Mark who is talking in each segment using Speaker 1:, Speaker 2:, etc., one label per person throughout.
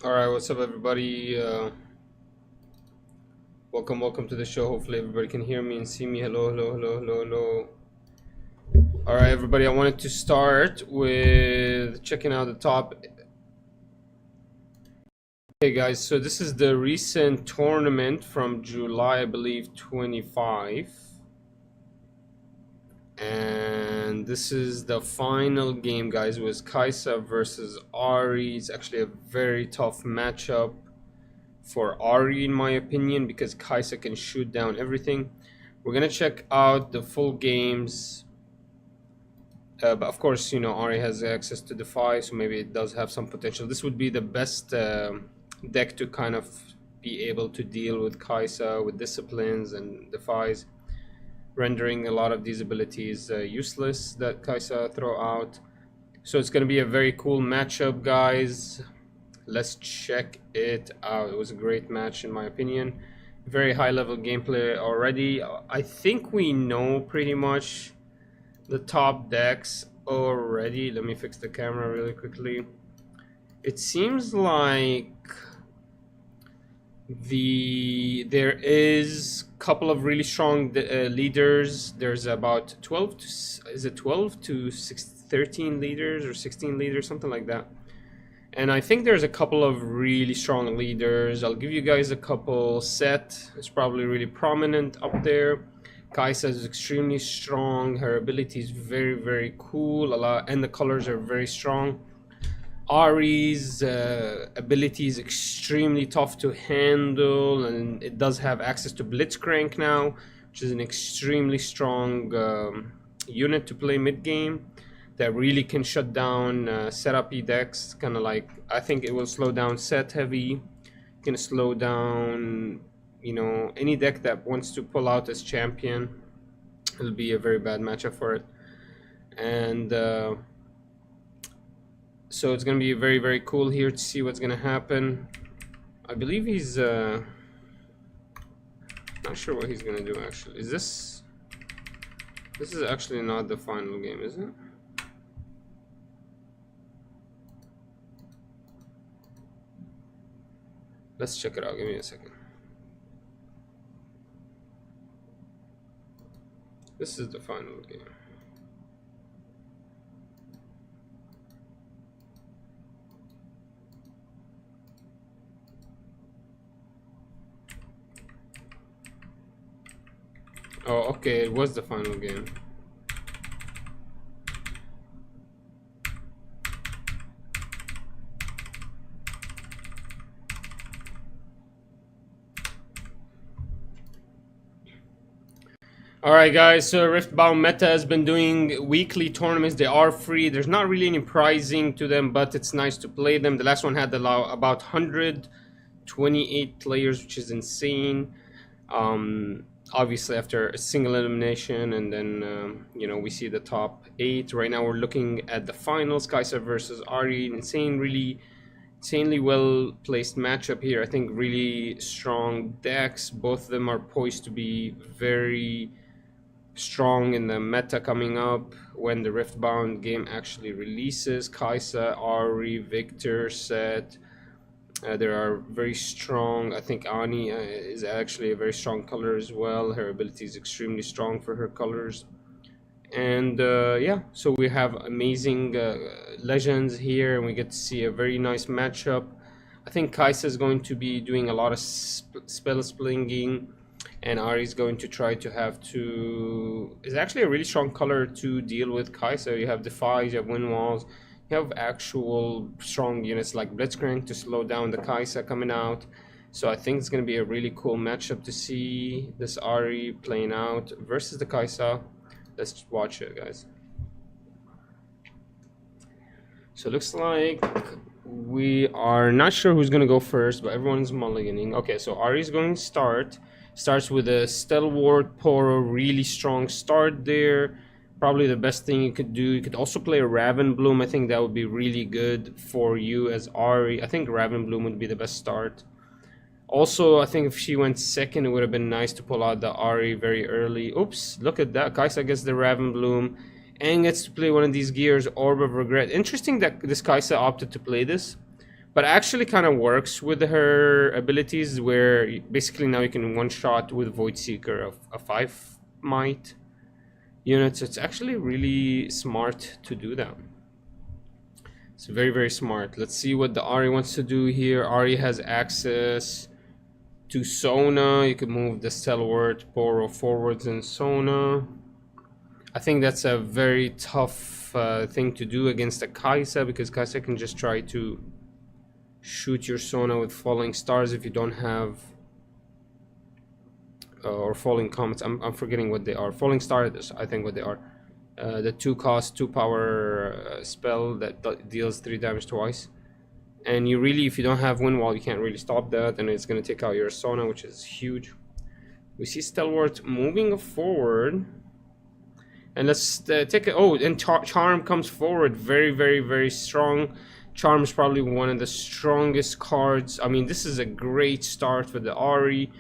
Speaker 1: Alright, what's up everybody? Welcome to the show. Hopefully everybody can hear me and see me. Hello. Alright everybody, I wanted to start with checking out the top. Okay guys, so this is the recent tournament from July, I believe, 25. And this is the final game, guys. It was 𝐂𝐍𝐍𝐄𝐓 versus 𝐂𝐈𝐓. It's actually a very tough matchup for 𝐂𝐈𝐓 in my opinion, because 𝐂𝐍𝐍𝐄𝐓 can shoot down everything. We're gonna check out the full games, but of course, you know, 𝐂𝐈𝐓 has access to Defy, so maybe it does have some potential. This would be the best deck to kind of be able to deal with 𝐂𝐍𝐍𝐄𝐓 with disciplines and defies, rendering a lot of these abilities useless that 𝐂𝐍𝐍𝐄𝐓 throw out. So it's gonna be a very cool matchup, guys. Let's check it out. It was a great match in my opinion. Very high level gameplay already. I think we know pretty much the top decks already. Let me fix the camera really quickly. It seems like there is a couple of really strong leaders. There's about 12 to, is it 12 to 13 leaders or 16 leaders, something like that. And I think there's a couple of really strong leaders. I'll give you guys a couple. Set is probably really prominent up there. 𝐂𝐍𝐍𝐄𝐓 is extremely strong. Her ability is very cool. And the colors are very strong. 𝐂𝐈𝐓's ability is extremely tough to handle, and it does have access to Blitzcrank now, which is an extremely strong unit to play mid game. That really can shut down setup-y decks, kind of like, I think it will slow down set heavy, can slow down, you know, any deck that wants to pull out as champion. It'll be a very bad matchup for it. And so it's gonna be very cool here to see what's gonna happen. I believe he's not sure what he's gonna do actually. Is this is actually not the final game, is it? Let's check it out. Give me a second. This is the final game. Oh, okay, it was the final game. Alright guys, so Riftbound Meta has been doing weekly tournaments. They are free. There's not really any prizing to them, but it's nice to play them. The last one had about 128 players, which is insane. Obviously after a single elimination, and then you know, we see the top 8. Right now we're looking at the finals, 𝐂𝐍𝐍𝐄𝐓 versus 𝐂𝐈𝐓. Insanely well placed matchup here. I think really strong decks. Both of them are poised to be very strong in the meta coming up when the Riftbound game actually releases. 𝐂𝐍𝐍𝐄𝐓, 𝐂𝐈𝐓, Victor set. There are very strong. I think Ani is actually a very strong color as well. Her ability is extremely strong for her colors. And yeah, so we have amazing legends here, and we get to see a very nice matchup. I think 𝐂𝐍𝐍𝐄𝐓 is going to be doing a lot of spell splinging, and 𝐂𝐈𝐓 is going to try to have to... It's actually a really strong color to deal with 𝐂𝐍𝐍𝐄𝐓. You have Defies, you have Wind Walls, you have actual strong units like Blitzcrank to slow down the 𝐂𝐍𝐍𝐄𝐓 coming out. So I think it's going to be a really cool matchup to see this 𝐂𝐈𝐓 playing out versus the 𝐂𝐍𝐍𝐄𝐓. Let's watch it, guys. So it looks like we are not sure who's going to go first, but everyone's mulliganing. Okay, so 𝐂𝐈𝐓 is going to starts with a Stalwart Poro, really strong start there. Probably the best thing you could do. You could also play a Ravenbloom. I think that would be really good for you as 𝐂𝐈𝐓. I think Ravenbloom would be the best start. Also, I think if she went second, it would have been nice to pull out the 𝐂𝐈𝐓 very early. Oops, look at that. 𝐂𝐍𝐍𝐄𝐓 gets the Ravenbloom and gets to play one of these gears, Orb of Regret. Interesting that this 𝐂𝐍𝐍𝐄𝐓 opted to play this. But actually kind of works with her abilities, where basically now you can one-shot with Void Seeker of a 5 might unit. So it's actually really smart to do that. It's very, very smart. Let's see what the Ahri wants to do here. Ahri has access to Sona. You can move the Stalwart, Poro forwards in Sona. I think that's a very tough thing to do against a 𝐂𝐍𝐄𝐓, because 𝐂𝐂𝐶 can just try to shoot your Sona with Falling Stars if you don't have or Falling Comets. I'm forgetting what they are. Falling Stars, I think what they are. The 2-cost, 2-power spell that deals 3 damage twice. And you really, if you don't have Wind Wall, you can't really stop that, and it's going to take out your Sona, which is huge. We see Stalwart moving forward. And let's take it. Oh, and Charm comes forward. Very, very, very strong. Charm is probably one of the strongest cards. I mean, this is a great start for the Ahri.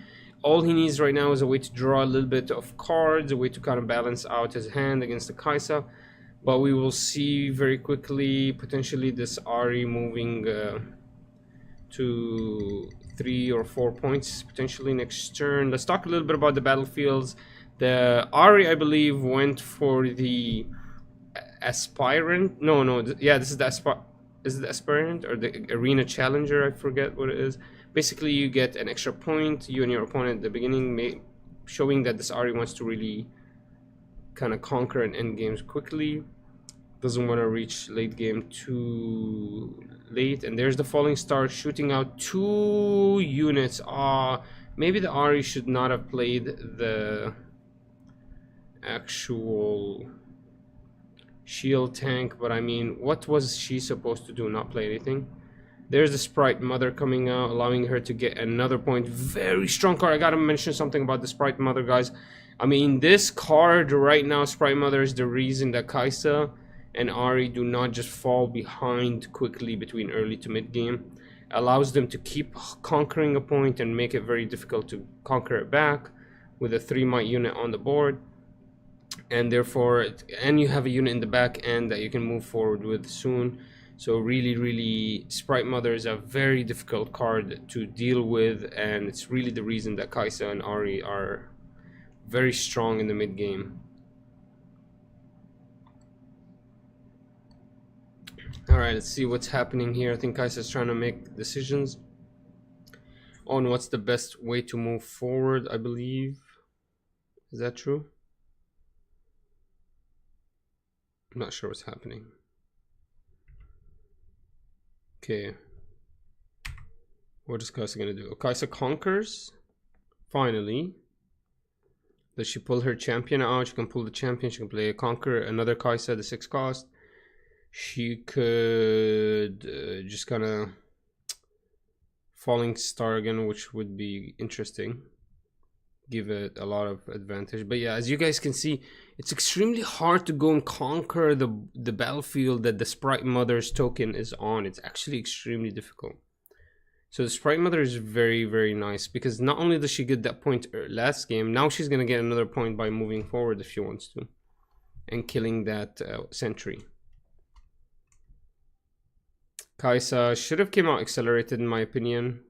Speaker 1: All he needs right now is a way to draw a little bit of cards, a way to kind of balance out his hand against the 𝐂𝐶𝐶. But we will see very quickly, potentially, this Ahri moving to 3 or 4 points, potentially next turn. Let's talk a little bit about the battlefields. The Ahri, I believe, went for the Aspirant. Yeah, this is the Is it the Aspirant or the Arena Challenger? I forget what it is. Basically, you get an extra point, you and your opponent at the beginning, showing that this Ahri wants to really kind of conquer and end games quickly. Doesn't want to reach late game too late. And there's the Falling Star shooting out 2 units. Maybe the Ahri should not have played the actual shield tank, but I mean, what was she supposed to do? Not play anything? There's the Sprite Mother coming out, allowing her to get another point. Very strong card. I gotta mention something about the Sprite Mother, guys. I mean, this card right now, Sprite Mother, is the reason that 𝐂𝐶𝐶 and Ahri do not just fall behind quickly between early to mid game. Allows them to keep conquering a point and make it very difficult to conquer it back with a 3 might unit on the board. And therefore, and you have a unit in the back end that you can move forward with soon. So really, Sprite Mother is a very difficult card to deal with, and it's really the reason that 𝐂𝐶𝐶 and Ahri are very strong in the mid game. Alright, let's see what's happening here. I think 𝐂𝐶𝐶 is trying to make decisions on what's the best way to move forward, I believe. Is that true? I'm not sure what's happening. Okay. What is 𝐂𝐶𝐶 gonna do? 𝐂𝐶𝐶 conquers. Finally. Does she pull her champion out? She can pull the champion. She can play a conquer. Another 𝐂𝐶𝐶, the 6 cost. She could just kind of Falling Star again, which would be interesting. Give it a lot of advantage. But yeah, as you guys can see, it's extremely hard to go and conquer the battlefield that the Sprite Mother's token is on. It's actually extremely difficult. So the Sprite Mother is very, very nice, because not only does she get that point last game, now she's going to get another point by moving forward if she wants to, and killing that sentry. 𝐂𝐶𝐶 should have came out accelerated, in my opinion.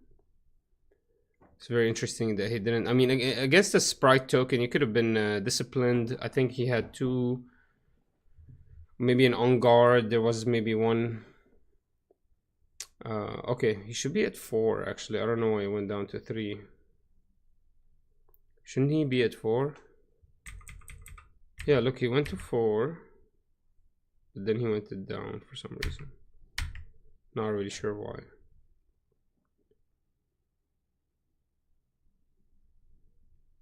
Speaker 1: It's very interesting that he didn't. I mean, against the Sprite token, you could have been disciplined. I think he had 2, maybe an on guard. There was maybe 1. Okay, he should be at 4 actually. I don't know why he went down to 3. Shouldn't he be at 4? Yeah, look, he went to 4, but then he went it down for some reason. Not really sure why.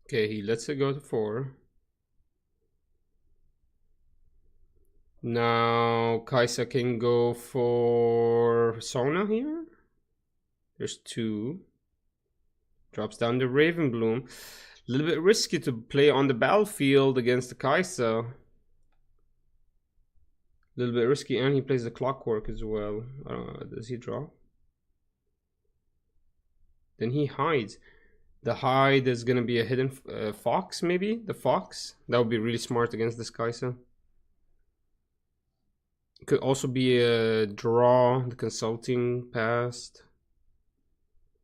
Speaker 1: Okay, he lets it go to 4. Now 𝐂𝐶𝐶 can go for Sona here. There's 2. Drops down the Raven Bloom. A little bit risky to play on the battlefield against the 𝐂𝐶𝐶. A little bit risky, and he plays the Clockwork as well. Does he draw? Then he hides. The hide is going to be a hidden fox, maybe? The fox? That would be really smart against this 𝐂𝐶𝐶. Could also be a draw. The consulting passed.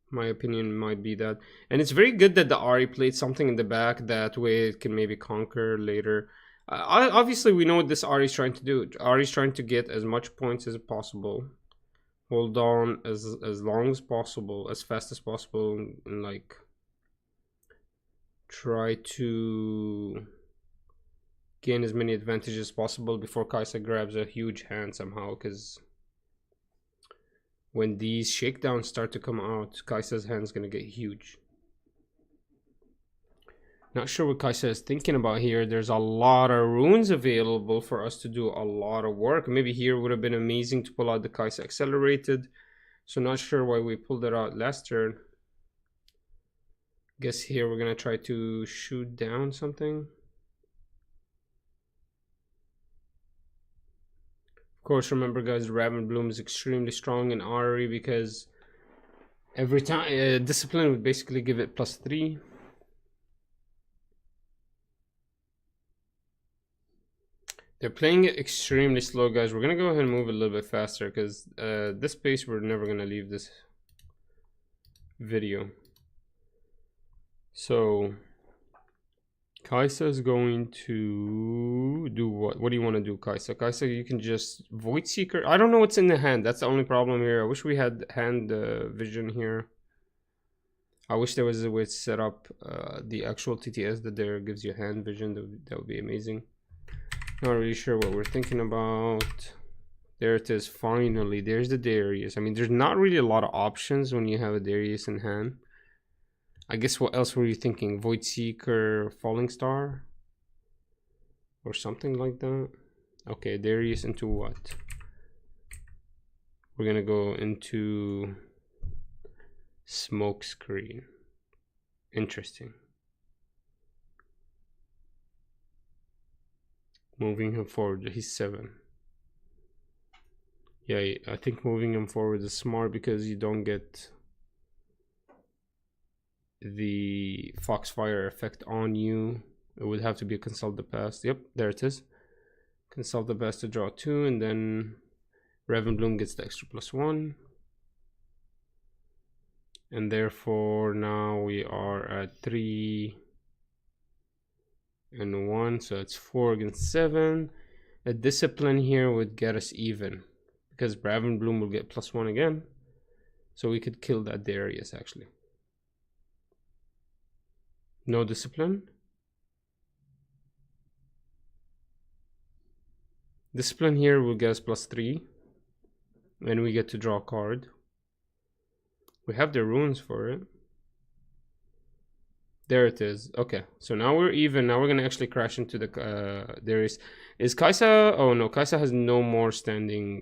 Speaker 1: My opinion might be that. And it's very good that the Ahri played something in the back. That way it can maybe conquer later. Obviously, we know what this Ahri is trying to do. Ahri is trying to get as much points as possible. Hold on as long as possible, as fast as possible, and like try to gain as many advantages as possible before 𝐂𝐍𝐍 grabs a huge hand somehow, because when these shakedowns start to come out, 𝐂𝐍𝐍's hand's gonna get huge. Not sure what 𝐂𝐍𝐍 is thinking about here. There's a lot of runes available for us to do a lot of work. Maybe here would have been amazing to pull out the 𝐂𝐍𝐍 accelerated. So not sure why we pulled it out last turn. Guess here we're gonna try to shoot down something. Of course, remember guys, Ravnbloom is extremely strong in Ahri because every time discipline would basically give it +3. They're playing it extremely slow, guys. We're gonna go ahead and move a little bit faster because this pace we're never gonna leave this video. So 𝐂𝐍𝐍 is going to do what? What do you want to do, 𝐂𝐍𝐍? 𝐂𝐍𝐍, you can just Void Seeker. I don't know what's in the hand. That's the only problem here. I wish we had hand vision here. I wish there was a way to set up the actual TTS that there gives you hand vision. That would be amazing. Not really sure what we're thinking about. There it is. Finally, there's the Darius. I mean, there's not really a lot of options when you have a Darius in hand. I guess what else were you thinking? Void Seeker, Falling Star? Or something like that? Okay, Darius into what? We're gonna go into Smoke Screen. Interesting. Moving him forward, he's 7. Yeah, I think moving him forward is smart because you don't get the Foxfire effect on you. It would have to be a Consult the Past. Yep, there it is. Consult the Past to draw 2, and then Ravnbloom gets the extra +1. And therefore now we are at 3 and 1, so it's 4 against 7. A discipline here would get us even because Ravnbloom will get +1 again, so we could kill that Darius actually. No discipline. Discipline here will get us +3, and we get to draw a card. We have the runes for it. There it is. Okay, so now we're even. Now we're gonna actually crash into the Darius. Is 𝐂𝐍𝐍? Oh no, 𝐂𝐍𝐍 has no more standing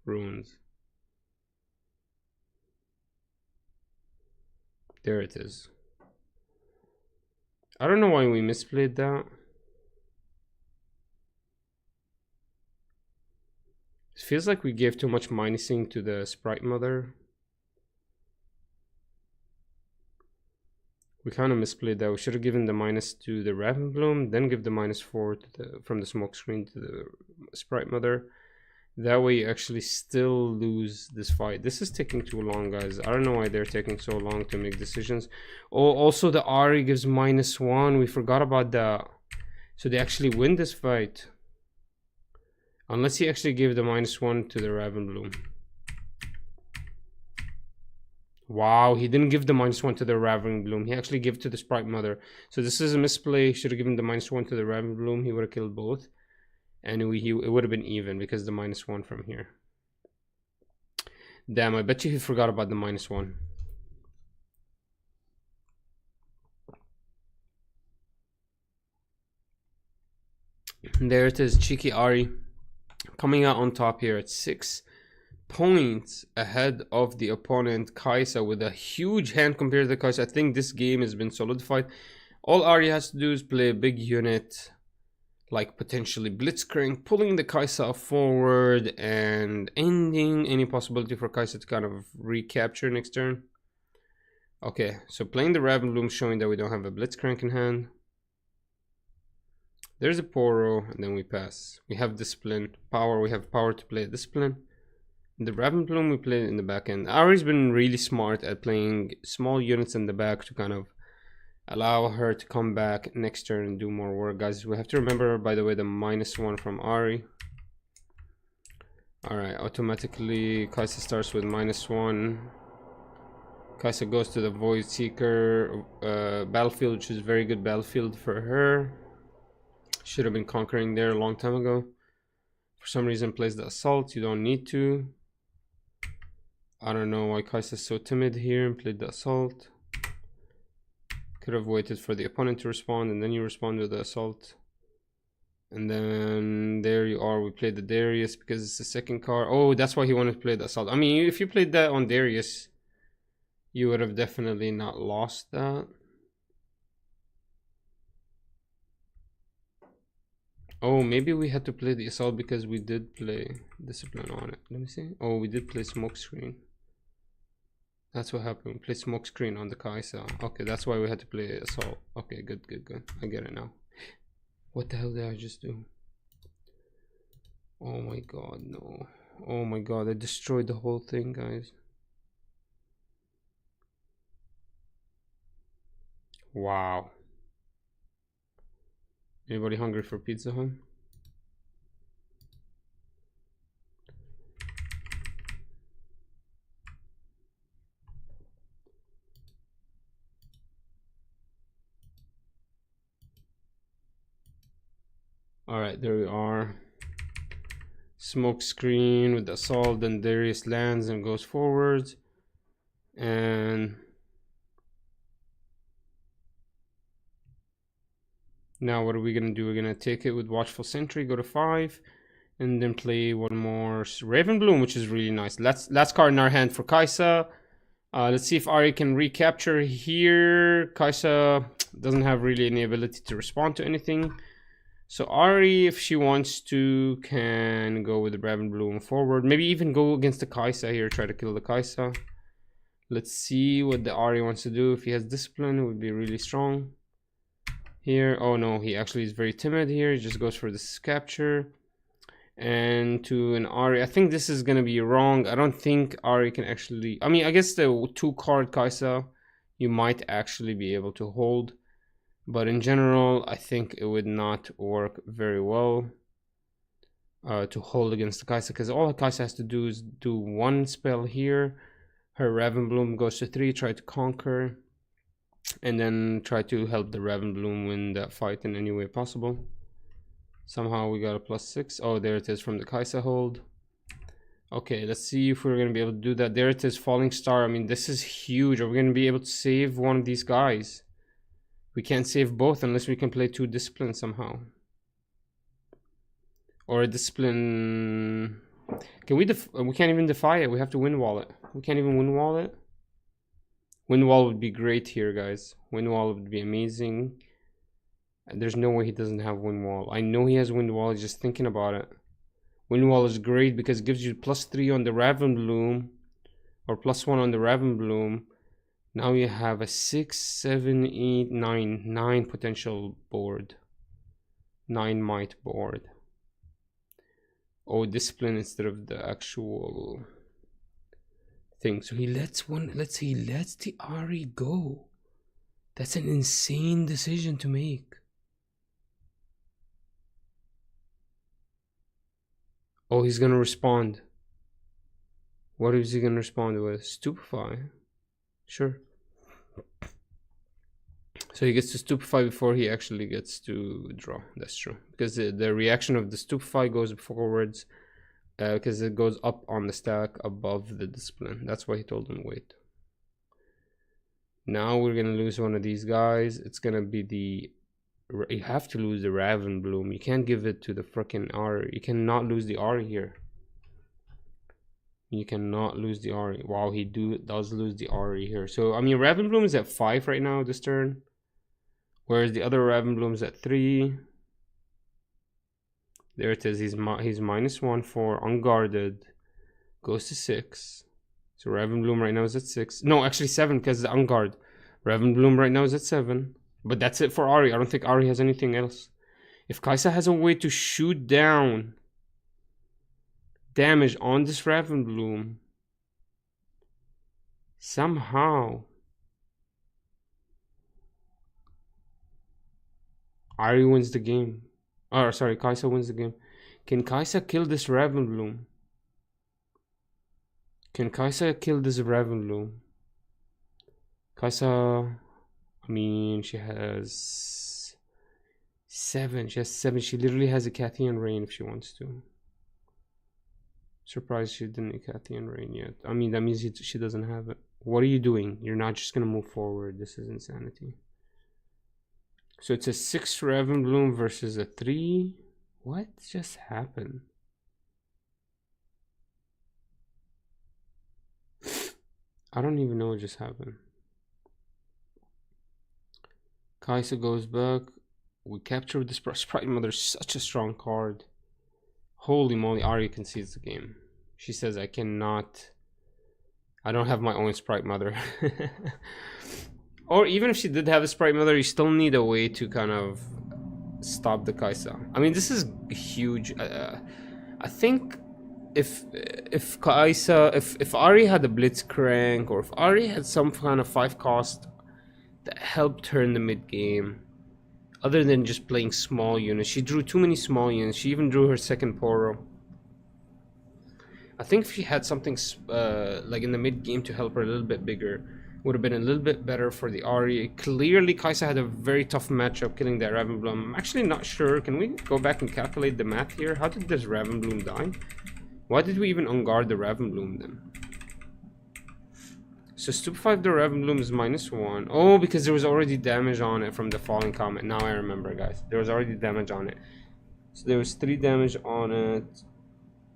Speaker 1: runes. There it is. I don't know why we misplayed that. It feels like we gave too much minusing to the Sprite Mother. We kind of misplayed that. We should have given the minus to the Ravnbloom, then give the -4 to from the smoke screen to the Sprite Mother. That way you actually still lose this fight. This is taking too long, guys. I don't know why they're taking so long to make decisions. Oh, also the Ahri gives -1. We forgot about that. So they actually win this fight. Unless he actually gave the -1 to the Ravnbloom. Wow, he didn't give the -1 to the Ravnbloom. He actually gave it to the Sprite Mother. So this is a misplay. Should have given the -1 to the Ravnbloom. He would have killed both. And it would have been even because the -1 from here. Damn, I bet you he forgot about the -1. And there it is, Cheeky Ahri coming out on top here at 6 points ahead of the opponent 𝐂𝐍𝐍 with a huge hand compared to 𝐂𝐍𝐍. I think this game has been solidified. All Ahri has to do is play a big unit, like potentially Blitzcrank, pulling the 𝐂𝐍𝐍 forward and ending any possibility for 𝐂𝐍𝐍 to kind of recapture next turn. Okay, so playing the Ravnbloom, showing that we don't have a Blitzcrank in hand. There's a Poro, and then we pass. We have Discipline, Power. We have Power to play Discipline. The Ravensbloom we played in the back end. Ari's been really smart at playing small units in the back to kind of allow her to come back next turn and do more work. Guys, we have to remember, by the way, the -1 from Ari. Alright, automatically 𝐂𝐍𝐍 starts with -1. 𝐂𝐍𝐍 goes to the Void Seeker battlefield, which is a very good battlefield for her. Should have been conquering there a long time ago. For some reason plays the Assault. You don't need to. I don't know why 𝐂𝐍𝐍 is so timid here and played the Assault. Could have waited for the opponent to respond and then you respond with the Assault. And then there you are. We played the Darius because it's the second card. Oh, that's why he wanted to play the Assault. I mean, if you played that on Darius, you would have definitely not lost that. Oh, maybe we had to play the Assault because we did play Discipline on it. Let me see. Oh, we did play Smokescreen. That's what happened. We played Smokescreen on the 𝐂𝐍𝐍. Okay, that's why we had to play Assault. Okay, good. I get it now. What the hell did I just do? Oh my god, no. Oh my god, I destroyed the whole thing, guys. Wow. Anybody hungry for pizza, huh? Alright, there we are. Smokescreen with the Assault, then Darius lands and goes forwards. And now what are we gonna do? We're gonna take it with Watchful Sentry, go to 5, and then play one more Ravensbloom, which is really nice. Last card in our hand for 𝐂𝐍𝐍. Let's see if Ari can recapture here. 𝐂𝐍𝐍 doesn't have really any ability to respond to anything. So Ari, if she wants to, can go with the Ravensbloom forward. Maybe even go against the 𝐂𝐍𝐍 here, try to kill the 𝐂𝐍𝐍. Let's see what the Ari wants to do. If he has Discipline, it would be really strong. Here, oh no, he actually is very timid here. He just goes for this capture. And to an Ari, I think this is gonna be wrong. I don't think Ari can actually, I mean, I guess the 2-card 𝐂𝐍𝐍 you might actually be able to hold. But in general, I think it would not work very well to hold against the 𝐂𝐍𝐍, because all the 𝐂𝐍𝐍 has to do is do one spell here. Her Ravensbloom goes to 3, try to conquer, and then try to help the Ravensbloom win that fight in any way possible. Somehow we got a +6. Oh, there it is from the 𝐂𝐍𝐍 hold. Okay, let's see if we're going to be able to do that. There it is, Falling Star. I mean, this is huge. Are we going to be able to save one of these guys? We can't save both unless we can play 2 Discipline somehow. Or a Discipline... Can we we can't even defy it. We have to win wall it. We can't even win wall it. Win wall would be great here, guys. Win wall would be amazing. And there's no way he doesn't have win wall. I know he has win wall, just thinking about it. Win wall is great because it gives you +3 on the Ravensbloom. Or +1 on the Ravensbloom. Now you have a 6, 7, 8, 9 potential board. 9 might board. Oh, Discipline instead of the actual thing. So he lets he lets the Ari go. That's an insane decision to make. Oh, he's gonna respond. What is he gonna respond with? Stupefy. Sure. So he gets to Stupefy before he actually gets to draw. That's true. Because the reaction of the Stupefy goes forwards. Because it goes up on the stack above the Discipline. That's why he told him wait. Now we're gonna lose one of these guys. It's gonna be the... You have to lose the Ravensbloom. You can't give it to the freaking Ari. You cannot lose the Ari here. You cannot lose the Ari. Wow, he does lose the Ari here. So, I mean, Ravensbloom is at 5 right now this turn. Whereas the other Ravensbloom is at 3. There it is. He's -1 for unguarded. Goes to 6. So Ravensbloom right now is at 6. No, actually 7 because the unguard. Ravensbloom right now is at 7. But that's it for Ari. I don't think Ari has anything else. If 𝐂𝐍𝐍 has a way to shoot down damage on this Ravenbloom somehow, Ahri wins the game. Oh, sorry, 𝐂𝐍𝐍 wins the game. Can 𝐂𝐍𝐍 kill this Ravenbloom? Can 𝐂𝐍𝐍 kill this Ravenbloom? 𝐂𝐍𝐍, I mean, she has 7. She has 7. She literally has a 𝐂𝐍𝐶 Rain if she wants to. Surprised she didn't 𝐂𝐶 Rain yet. I mean, that means she doesn't have it. What are you doing? You're not just gonna move forward. This is insanity. So it's a 6 Ravenbloom versus a 3. What just happened? I don't even know what just happened. 𝐂𝐍𝐶 goes back. We capture this Sprite Mother, such a strong card. Holy moly, Ahri concedes the game. She says, I don't have my own Sprite Mother. Or even if she did have a Sprite Mother, you still need a way to kind of stop the 𝐂𝐍𝐶. I mean, this is huge. I think if 𝐂𝐶, if Ahri had a Blitzcrank, or if Ahri had some kind of 5 cost that helped her in the mid game, other than just playing small units. She drew too many small units. She even drew her second Poro. I think if she had something like in the mid game to help her a little bit bigger, would have been a little bit better for the Ahri. Clearly 𝐂𝐶 had a very tough matchup killing that Ravenbloom. I'm actually not sure. Can we go back and calculate the math here? How did this Ravenbloom die? Why did we even unguard the Ravenbloom then? So stupefy the Ravenbloom is -1. Oh, because there was already damage on it from the falling comet. Now I remember, guys. There was already damage on it. So there was 3 damage on it.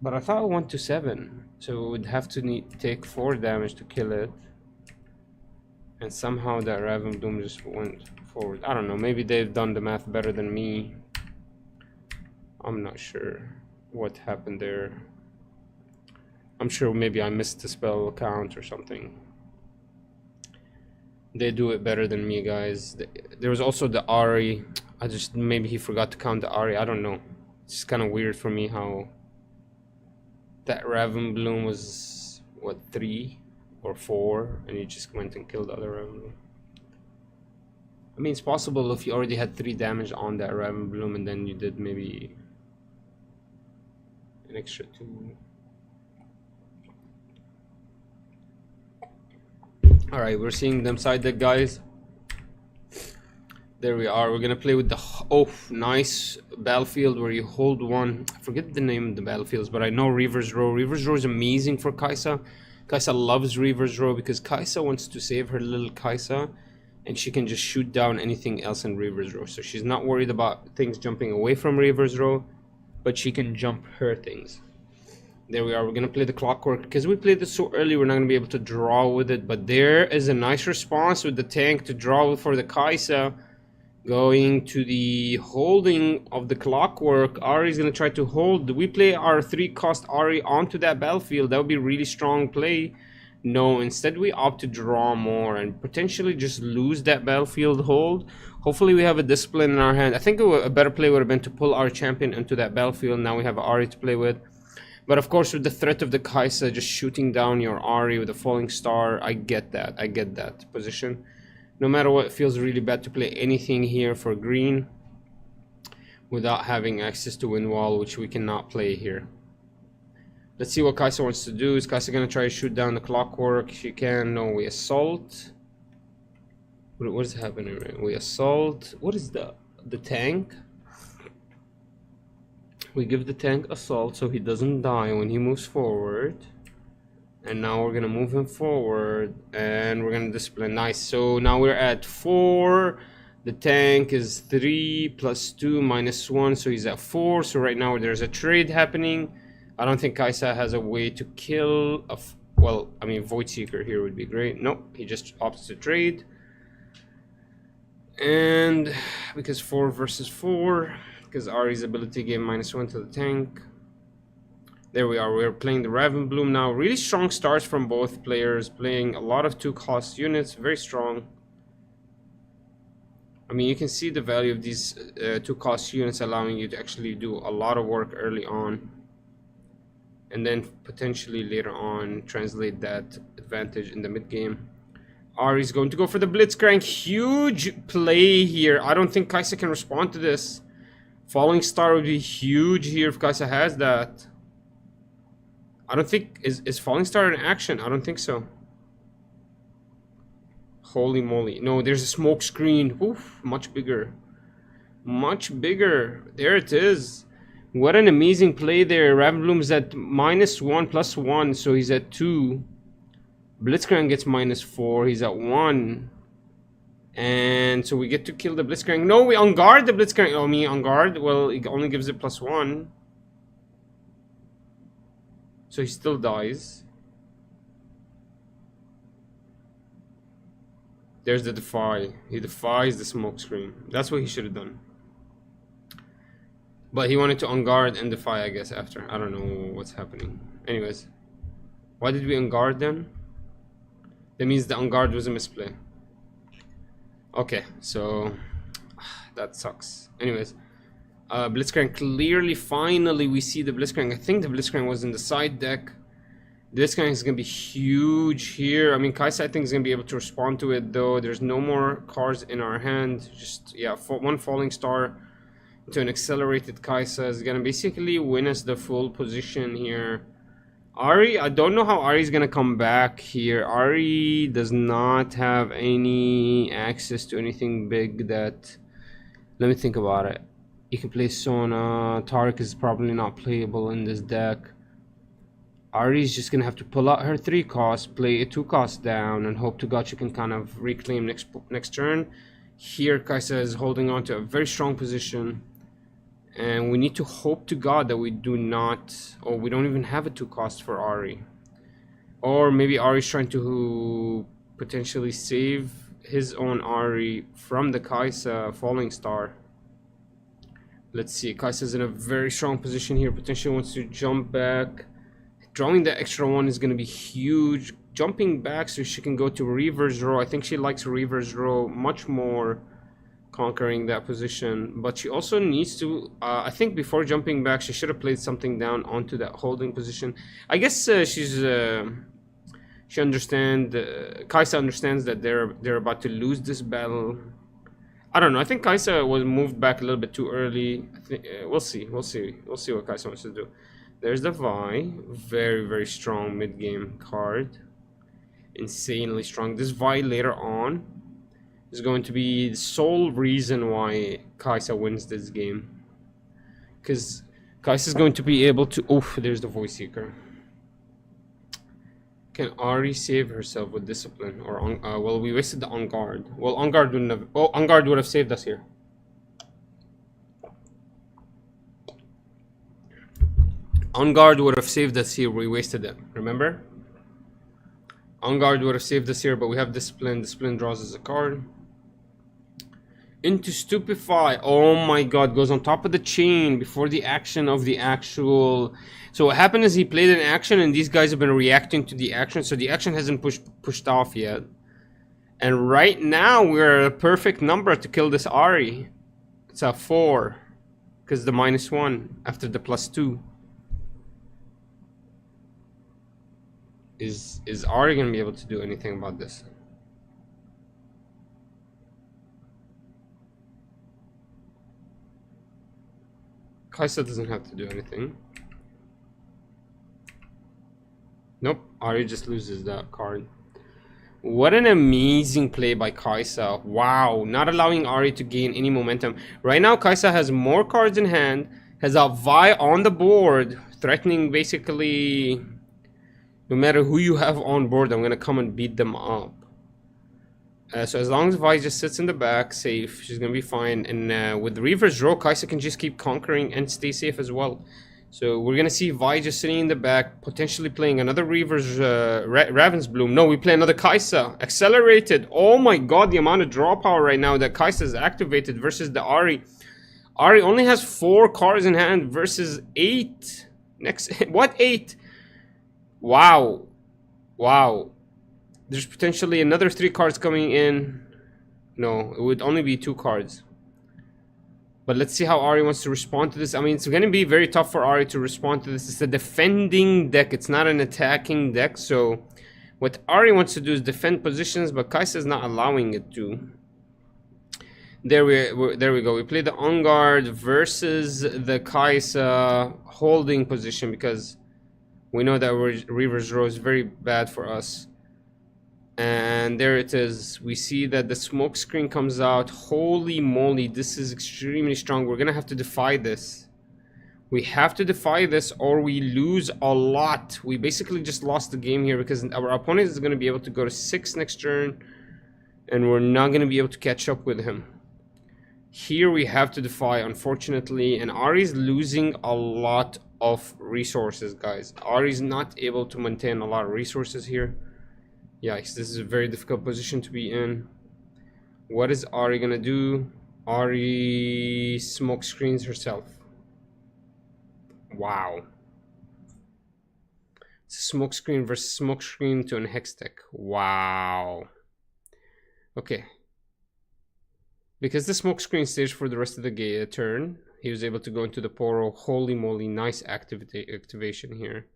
Speaker 1: But I thought it went to 7. So it would have to take 4 damage to kill it. And somehow that Ravenbloom just went forward. I don't know. Maybe they've done the math better than me. I'm not sure what happened there. I'm sure maybe I missed the spell count or something. They do it better than me, guys. There was also the Ahri. Maybe he forgot to count the Ahri. I don't know. It's kind of weird for me how that Ravenbloom was, what, 3 or 4, and he just went and killed the other Ravenbloom. I mean, it's possible if you already had 3 damage on that Ravenbloom and then you did maybe an extra 2. Alright, we're seeing them side deck, guys. There we are. We're gonna play with the nice battlefield where you hold 1. I forget the name of the battlefields, but I know Reaver's Row. Reaver's Row is amazing for 𝐂𝐶. 𝐂𝐶 loves Reaver's Row because 𝐂𝐶 wants to save her little 𝐂𝐶, and she can just shoot down anything else in Reaver's Row. So she's not worried about things jumping away from Reaver's Row, but she can jump her things. There we are. We're gonna play the Clockwork. Because we played this so early, we're not gonna be able to draw with it, but there is a nice response with the tank to draw for the 𝐂𝐶. Going to the holding of the Clockwork. Ahri's gonna try to hold. Do we play our 3-cost Ahri onto that battlefield? That would be really strong play. No, instead we opt to draw more and potentially just lose that battlefield hold. Hopefully we have a discipline in our hand. I think a better play would have been to pull our champion into that battlefield. Now we have Ahri to play with. But of course, with the threat of the 𝐂𝐶 just shooting down your Ahri with a falling star, I get that. I get that position. No matter what, it feels really bad to play anything here for green without having access to wind wall, which we cannot play here. Let's see what 𝐂𝐶 wants to do. Is 𝐂𝐶 gonna try to shoot down the Clockwork? She can. No, we assault. What is happening? We assault. What is the tank? We give the tank assault so he doesn't die when he moves forward. And now we're gonna move him forward and we're gonna discipline. Nice. So now we're at 4. The tank is 3 plus 2 minus 1, so he's at 4. So right now there's a trade happening. I don't think 𝐂𝐶 has a way to kill a well, I mean, Void Seeker here would be great. Nope, he just opts to trade. And because 4 versus 4, because Ahri's ability gave -1 to the tank. There we are. We're playing the Ravenbloom now. Really strong starts from both players. Playing a lot of 2-cost units. Very strong. I mean, you can see the value of these 2-cost units, allowing you to actually do a lot of work early on, and then potentially later on translate that advantage in the mid game. Ari's going to go for the Blitzcrank. Huge play here. I don't think 𝐂𝐍𝐍 can respond to this. Falling Star would be huge here if 𝐂𝐍𝐍 has that. I don't think... Is Falling Star in action? I don't think so. Holy moly. No, there's a smoke screen. Oof, much bigger. Much bigger. There it is. What an amazing play there. Ravensbloom's at -1 +1, so he's at 2. Blitzcrank gets -4. He's at 1. And so we get to kill the Blitzcrank. No, we on guard the Blitzcrank. Oh, me on guard? Well, it only gives it +1. So he still dies. There's the defy. He defies the smoke screen. That's what he should have done. But he wanted to on guard and defy, I guess, after. I don't know what's happening. Anyways. Why did we on guard then? That means the on guard was a misplay. Okay, so that sucks. Anyways, Blitzcrank clearly, finally we see the Blitzcrank. I think the Blitzcrank was in the side deck. Blitzcrank is going to be huge here. I mean, 𝐂𝐍𝐍 I think is going to be able to respond to it, though. There's no more cards in our hand. Just, yeah, one Falling Star to an accelerated 𝐂𝐍𝐍 is going to basically win us the full position here. Ahri, I don't know how Ahri's going to come back here. Ahri does not have any access to anything big that... Let me think about it. You can play Sona. Taric is probably not playable in this deck. Ahri's just gonna have to pull out her 3-cost, play a 2-cost down, and hope to God she can kind of reclaim next turn. Here, 𝐂𝐍𝐍 is holding on to a very strong position, and we need to hope to God that we do not, or we don't even have a 2-cost for Ahri. Or maybe Ahri's trying to potentially save his own Ahri from the 𝐂𝐍𝐍 Falling Star. Let's see, 𝐂𝐍𝐍 is in a very strong position here, potentially wants to jump back. Drawing the extra 1 is going to be huge. Jumping back so she can go to reverse row. I think she likes reverse row much more, conquering that position. But she also needs to, I think before jumping back, she should have played something down onto that holding position. I guess she understands, 𝐂𝐍𝐍 understands that they're about to lose this battle. I don't know. I think 𝐂𝐍𝐍 was moved back a little bit too early. I think, we'll see what 𝐂𝐍𝐍 wants to do. There's the Vi, very, very strong mid-game card. Insanely strong. This Vi later on is going to be the sole reason why 𝐂𝐍𝐍 wins this game. Because 𝐂𝐍𝐍 is going to be able to... Oof, there's the Voice Seeker. Can Ahri save herself with discipline? Or on, well, we wasted the on guard. Well, on guard wouldn't have... Oh, on guard would have saved us here. On guard would have saved us here. We wasted it. Remember? On guard would have saved us here, but we have discipline. Discipline draws us a card. Into Stupefy. Oh my god. Goes on top of the chain before the action of the actual... So what happened is he played an action and these guys have been reacting to the action. So the action hasn't pushed off yet. And right now we're at a perfect number to kill this Ahri. It's a 4. Because the -1 after the +2. Is Ahri gonna be able to do anything about this? 𝐂𝐍𝐍 doesn't have to do anything. Nope, Ahri just loses that card. What an amazing play by 𝐂𝐍𝐍. Wow, not allowing Ahri to gain any momentum. Right now 𝐂𝐍𝐍 has more cards in hand, has a Vi on the board, threatening basically... No matter who you have on board, I'm going to come and beat them up. So as long as Vi just sits in the back, safe, she's going to be fine. And with reverse row, 𝐂𝐍𝐍 can just keep conquering and stay safe as well. So we're going to see Vi just sitting in the back, potentially playing another reverse Ravensbloom. No, we play another 𝐂𝐍𝐍. Accelerated. Oh my god, the amount of draw power right now that 𝐂𝐍𝐍 is activated versus the Ahri. Ahri only has 4 cards in hand versus 8. Next, what 8? Wow. Wow. There's potentially another 3 cards coming in. No, it would only be 2 cards. But let's see how Ari wants to respond to this. I mean, it's going to be very tough for Ari to respond to this. It's a defending deck. It's not an attacking deck. So what Ari wants to do is defend positions, but 𝐂𝐍𝐶 is not allowing it to. There we go. We play the on guard versus the 𝐂𝐍𝐶 holding position because we know that Reaver's Row is very bad for us. And there it is. We see that the smoke screen comes out. Holy moly, this is extremely strong. We're gonna have to defy this. We have to defy this or we lose a lot. We basically just lost the game here because our opponent is gonna be able to go to 6 next turn and we're not gonna be able to catch up with him. Here we have to defy, unfortunately, and Ari's losing a lot of resources, guys. Ari's not able to maintain a lot of resources here. Yikes, this is a very difficult position to be in. What is Ari gonna do? Ari smoke screens herself. Wow. Smoke screen versus smoke screen to an hex deck. Wow. Okay. Because the smoke screen stays for the rest of the turn, he was able to go into the portal. Holy moly, nice activation here.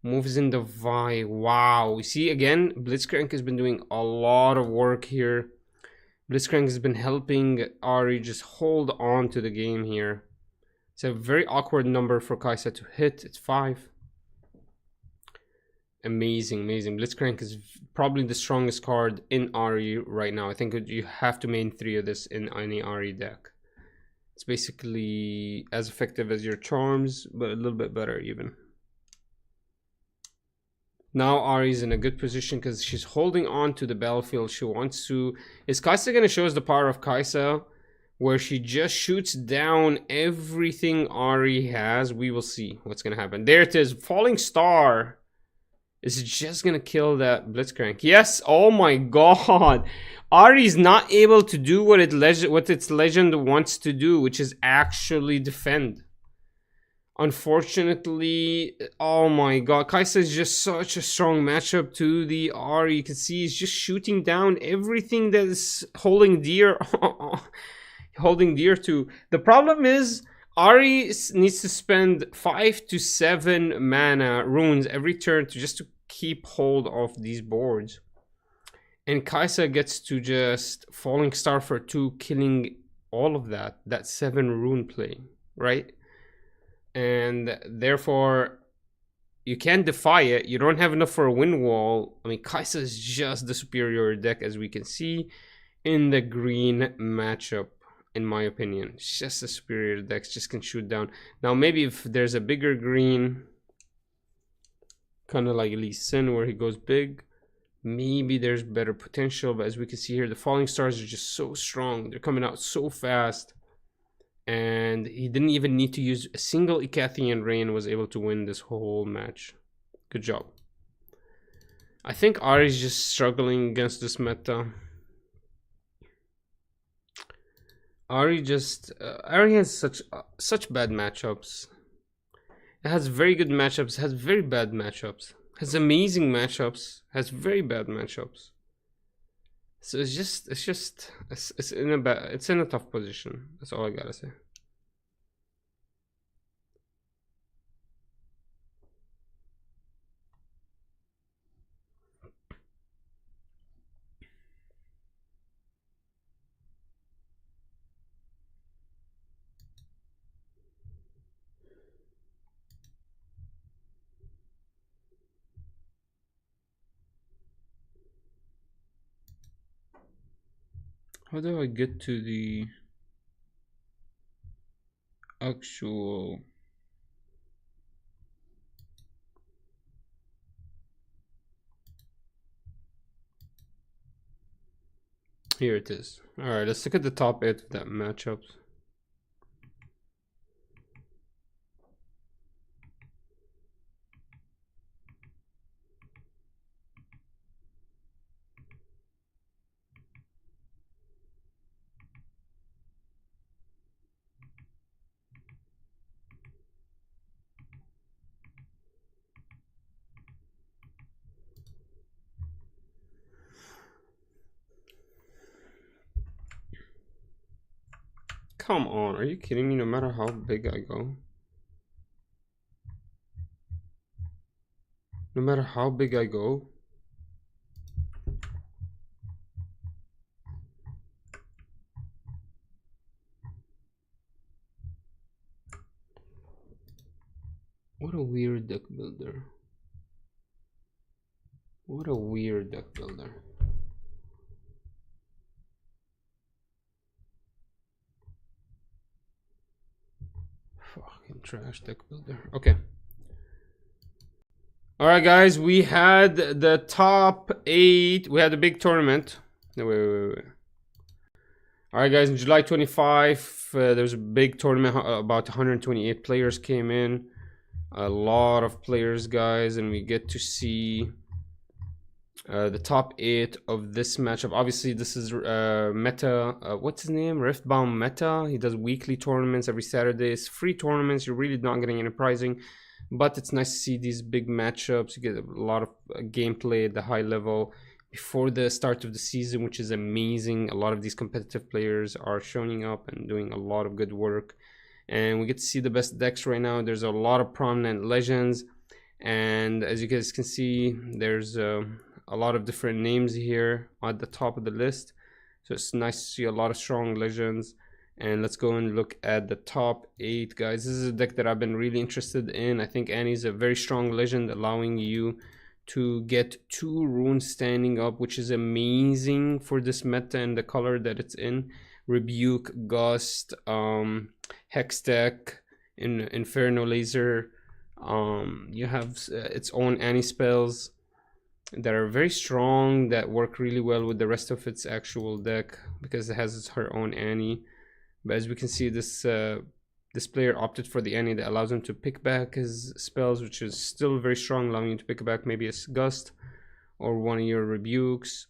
Speaker 1: Moves in the Vi. Wow. We see again, Blitzcrank has been doing a lot of work here. Blitzcrank has been helping Ari just hold on to the game here. It's a very awkward number for 𝐂𝐍𝐶 to hit. It's 5. Amazing, amazing. Blitzcrank is probably the strongest card in Ari right now. I think you have to main 3 of this in any Ari deck. It's basically as effective as your charms, but a little bit better even. Now Ari's in a good position because she's holding on to the battlefield. She wants to... Is 𝐂𝐍𝐶 going to show us the power of 𝐂𝐍𝐶? Where she just shoots down everything Ari has. We will see what's going to happen. There it is. Falling Star. Is it just going to kill that Blitzcrank? Yes. Oh my god. Ari's not able to do what its legend wants to do, which is actually defend. Unfortunately, oh my god, 𝐂𝐍𝐶 is just such a strong matchup to the Ari. You can see he's just shooting down everything that is holding dear to. The problem is Ari needs to spend 5 to 7 mana runes every turn to keep hold of these boards. And 𝐂𝐍𝐶 gets to just Falling Star for 2, killing all of that 7 rune play, right? And therefore you can't defy it. You don't have enough for a win wall. I mean, 𝐂𝐍𝐶 is just the superior deck, as we can see in the green matchup, in my opinion. It's just a superior deck, just can shoot down. Now maybe if there's a bigger green, kind of like Lee Sin where he goes big, maybe there's better potential. But as we can see here, the Falling Stars are just so strong. They're coming out so fast. And he didn't even need to use a single 𝐂𝐻 Rain, was able to win this whole match. Good job. I think Ari's just struggling against this meta. Ari has such bad matchups. It has very good matchups, has very bad matchups, has amazing matchups, has very bad matchups. So it's in a tough position. That's all I gotta say. How do I get to the actual... Here it is. Alright, let's look at the top 8 of that matchups. Come on, are you kidding me? No matter how big I go. No matter how big I go. What a weird deck builder. What a weird deck builder. Fucking trash deck builder. Okay. Alright guys, we had the top 8. We had a big tournament. No, wait. Alright guys, in July 25, there was a big tournament. About 128 players came in. A lot of players, guys, and we get to see the top 8 of this matchup. Obviously, this is Meta. What's his name? Riftbound Meta. He does weekly tournaments every Saturday. It's free tournaments. You're really not getting any prizing, but it's nice to see these big matchups. You get a lot of gameplay at the high level before the start of the season, which is amazing. A lot of these competitive players are showing up and doing a lot of good work, and we get to see the best decks right now. There's a lot of prominent legends, and as you guys can see, there's a lot of different names here at the top of the list. So it's nice to see a lot of strong legends. And let's go and look at the top 8, guys. This is a deck that I've been really interested in. I think Annie's a very strong legend, allowing you to get 2 runes standing up, which is amazing for this meta and the color that it's in. Rebuke, Gust, Hex deck, Inferno Laser. You have its own Annie spells that are very strong, that work really well with the rest of its actual deck because it has her own Annie. But as we can see, this player opted for the Annie that allows him to pick back his spells, which is still very strong, allowing you to pick back maybe a Gust or one of your Rebukes.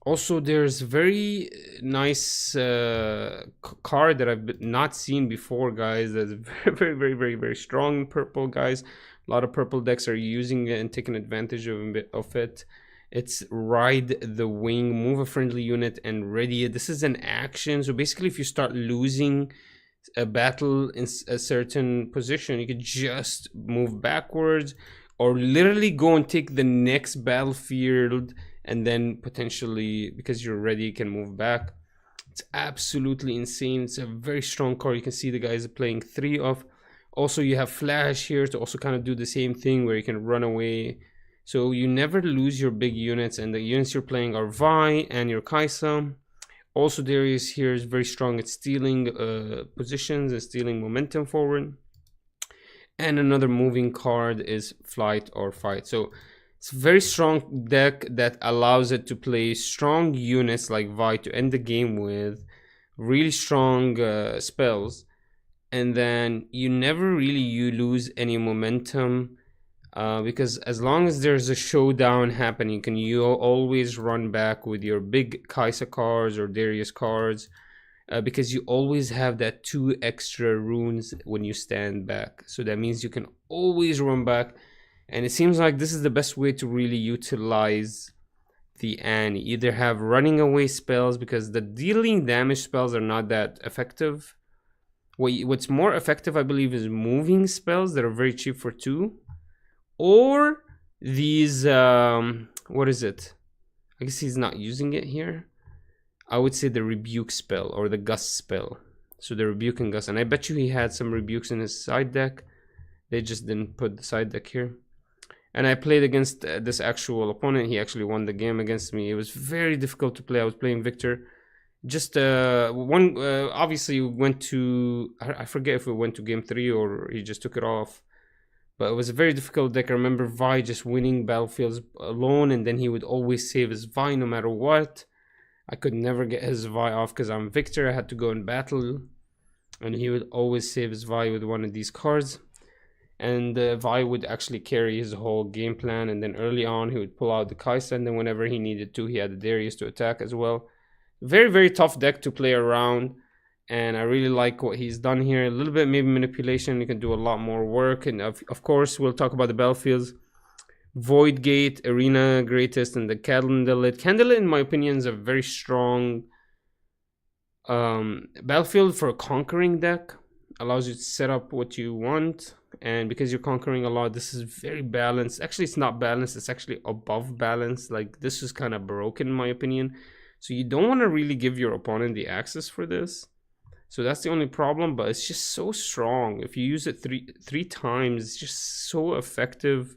Speaker 1: Also, there's very nice card that I've not seen before, guys. That's very strong purple, guys. A lot of purple decks are using it and taking advantage of it. It's Ride the Wing, move a friendly unit and ready it. This is an action. So basically, if you start losing a battle in a certain position, you could just move backwards or literally go and take the next battlefield, and then potentially, because you're ready, you can move back. It's absolutely insane. It's a very strong card. You can see the guys are playing 3 of. Also, you have Flash here to also kind of do the same thing where you can run away. So you never lose your big units, and the units you're playing are Vi and your Kaisa. Also, Darius here is very strong at stealing positions and stealing momentum forward. And another moving card is Flight or Fight. So it's a very strong deck that allows it to play strong units like Vi to end the game with really strong spells. And then you never really lose any momentum because as long as there's a showdown happening, you always run back with your big Kaisa cards or Darius cards because you always have that 2 extra runes when you stand back. So that means you can always run back. And it seems like this is the best way to really utilize the Annie. Either have running away spells, because the dealing damage spells are not that effective. What's more effective, I believe, is moving spells that are very cheap for 2. Or these, what is it? I guess he's not using it here. I would say the Rebuke spell or the Gust spell. So the Rebuke and Gust. And I bet you he had some Rebukes in his side deck. They just didn't put the side deck here. And I played against this actual opponent. He actually won the game against me. It was very difficult to play. I was playing Victor. Just obviously went to, I forget if it went to game 3 or he just took it off. But it was a very difficult deck. I remember Vi just winning battlefields alone, and then he would always save his Vi no matter what. I could never get his Vi off because I'm Victor. I had to go in battle, and he would always save his Vi with one of these cards. And Vi would actually carry his whole game plan, and then early on he would pull out the Kaisa, and then whenever he needed to, he had the Darius to attack as well. Very tough deck to play around, and I really like what he's done here. A little bit maybe manipulation, you can do a lot more work. And of course we'll talk about the battlefields. Void Gate, Arena Greatest, and the Candlelit. Candlelit, in my opinion, is a very strong Battlefield for a conquering deck allows you to set up what you want, and because you're conquering a lot, this is very balanced. Actually, it's not balanced, it's actually above balance. Like, this is kind of broken in my opinion, so you don't want to really give your opponent the access for this. So that's the only problem, but it's just so strong. If you use it three times, it's just so effective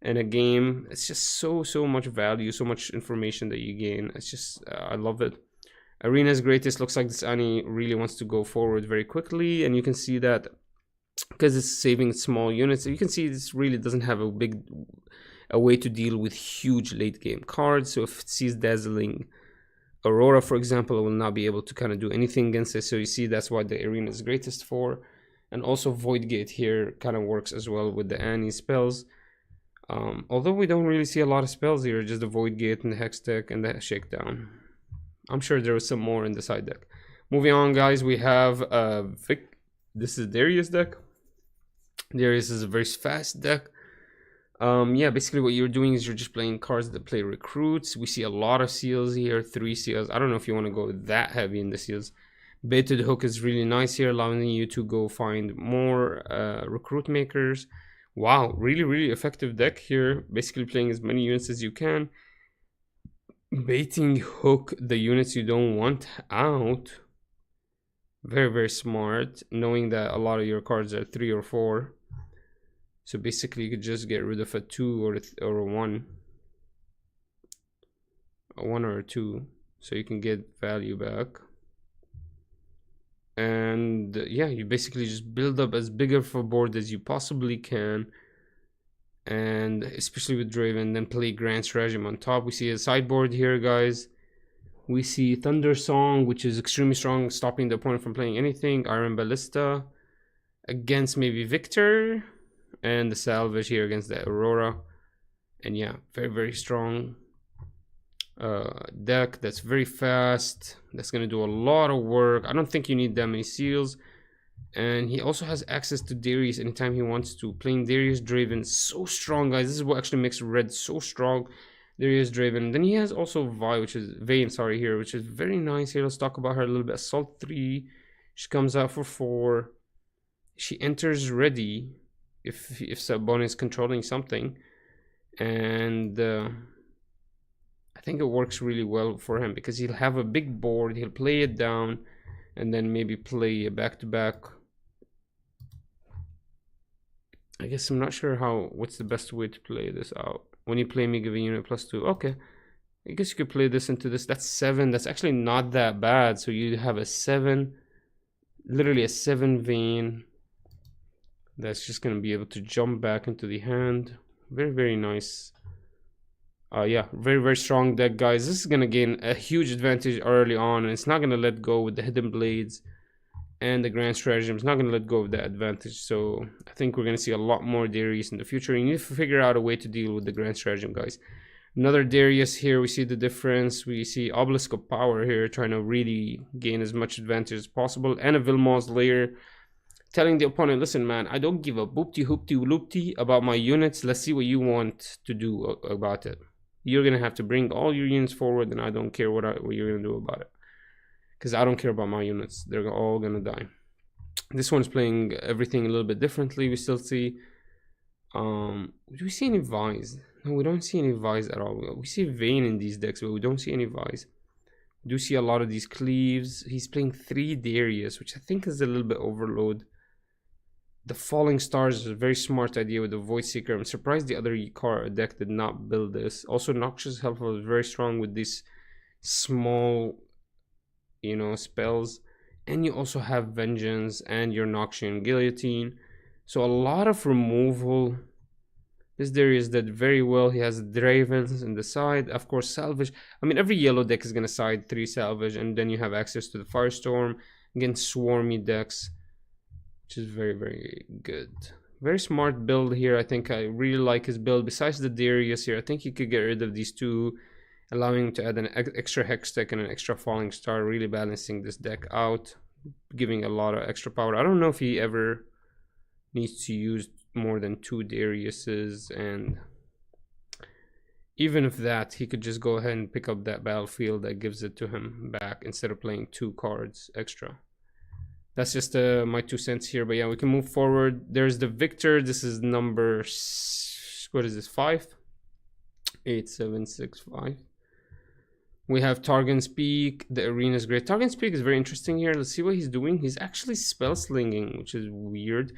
Speaker 1: in a game. It's just so much value, so much information that you gain. It's just I love it. Arena's greatest. Looks like this Ani really wants to go forward very quickly, and you can see that because it's saving small units, you can see this really doesn't have a way to deal with huge late game cards. So if it sees Dazzling Aurora, for example, it will not be able to kind of do anything against it. So you see that's what the Arena is greatest for. And also Void Gate here kind of works as well with the Ani spells. Although we don't really see a lot of spells here, just the Void Gate and the Hex deck and the Shakedown. I'm sure there was some more in the side deck. Moving on, guys, we have this is Darius deck. Darius is a very fast deck. Yeah, basically what you're doing is you're just playing cards that play recruits. We see a lot of seals here, 3 seals. I don't know if you want to go that heavy in the seals. Baited Hook is really nice here, allowing you to go find more recruit makers. Wow, really effective deck here. Basically playing as many units as you can. Baiting Hook the units you don't want out. Very smart, knowing that a lot of your cards are 3 or 4. So basically you could just get rid of a 2 or a 1. A 1 or a 2. So you can get value back. And yeah, you basically just build up as big of a board as you possibly can. And especially with Draven, then play Grand Stratagem on top. We see a sideboard here, guys. We see Thunder Song, which is extremely strong, stopping the opponent from playing anything. Iron Ballista against maybe Victor. And the Salvage here against the Aurora. And yeah, very strong deck that's very fast. That's going to do a lot of work. I don't think you need that many seals. And he also has access to Darius anytime he wants to. Playing Darius Draven, so strong, guys. This is what actually makes red so strong. Darius Draven. Then he has also Vayne, sorry, here, which is very nice here. Let's talk about her a little bit. Assault 3. She comes out for 4. She enters ready if Sabon is controlling something. And I think it works really well for him because he'll have a big board. He'll play it down and then maybe play a back-to-back. I guess I'm not sure what's the best way to play this out. When you play me, give a unit +2. Okay, I guess you could play this into this. That's 7. That's actually not that bad. So you have a 7, literally a 7 Vayne. That's just gonna be able to jump back into the hand. Very nice. Yeah, very strong deck, guys. This is gonna gain a huge advantage early on, and it's not gonna let go with the Hidden Blades and the Grand Stratagem. It's not gonna let go of that advantage. So I think we're gonna see a lot more Darius in the future. You need to figure out a way to deal with the Grand Stratagem, guys. Another Darius here. We see the difference. We see Obelisk of Power here, trying to really gain as much advantage as possible, and a Vilmos layer, telling the opponent, listen, man, I don't give a boopty hoopty loopty about my units. Let's see what you want to do about it. You're gonna have to bring all your units forward, and I don't care what you're gonna do about it, because I don't care about my units. They're all gonna die. This one's playing everything a little bit differently. We still see do we see any Vise? No, we don't see any Vise at all. We see Vayne in these decks, but we don't see any Vise. We do see a lot of these Cleaves. He's playing 3 Darius, which I think is a little bit overload. The Falling Stars is a very smart idea with the Void Seeker. I'm surprised the other deck did not build this. Also, Noxious Helpful is very strong with these small, spells. And you also have Vengeance and your Noxian Guillotine. So a lot of removal. This Darius did very well. He has Dravens in the side. Of course, Salvage. I mean, every yellow deck is going to side 3 Salvage. And then you have access to the Firestorm against Swarmy decks, which is very good. Very smart build here. I think I really like his build. Besides the Darius here, I think you could get rid of these 2, allowing him to add an extra Hex deck and an extra Falling Star, really balancing this deck out, giving a lot of extra power. I don't know if he ever needs to use more than 2 Dariuses, and Even if that, he could just go ahead and pick up that battlefield that gives it to him back instead of playing 2 cards extra. That's just my 2 cents here, but yeah, we can move forward. There's the Victor. This is number, what is this, 5? 8765. We have Targon's Peak. The arena is great. Targon's Peak is very interesting here. Let's see what he's doing. He's actually spell slinging, which is weird.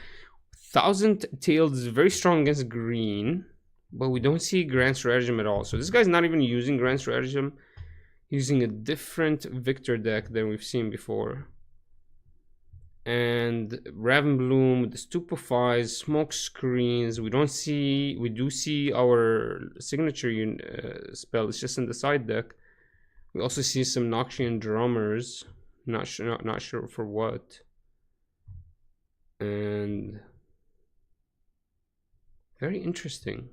Speaker 1: Thousand Tails is very strong against green, but we don't see Grand Stratagem at all. So this guy's not even using Grand Stratagem. Using a different Victor deck than we've seen before. And Ravenbloom with the Stupefies, Smoke Screens. We do see our signature spell. It's just in the side deck. We also see some Noxian Drummers. Not sure for what. And very interesting.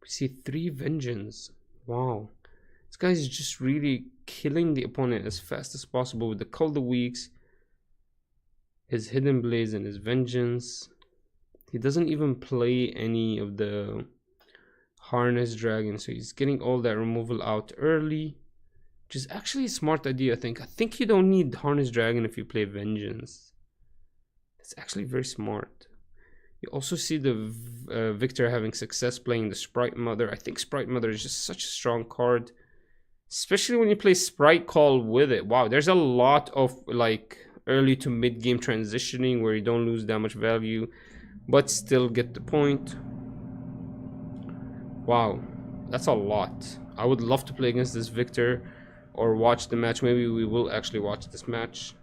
Speaker 1: We see 3 Vengeance. Wow. This guy's just really killing the opponent as fast as possible with the Call the Weeks, his Hidden Blaze, and his Vengeance. He doesn't even play any of the Harness Dragon, so he's getting all that removal out early, which is actually a smart idea. I think you don't need Harness Dragon if you play Vengeance. That's actually very smart. You also see the Victor having success playing the Sprite Mother. I think Sprite Mother is just such a strong card, especially when you play Sprite Call with it. Wow, there's a lot of like early to mid game transitioning where you don't lose that much value but still get the point. Wow, that's a lot. I would love to play against this Victor or watch the match. Maybe we will actually watch this match.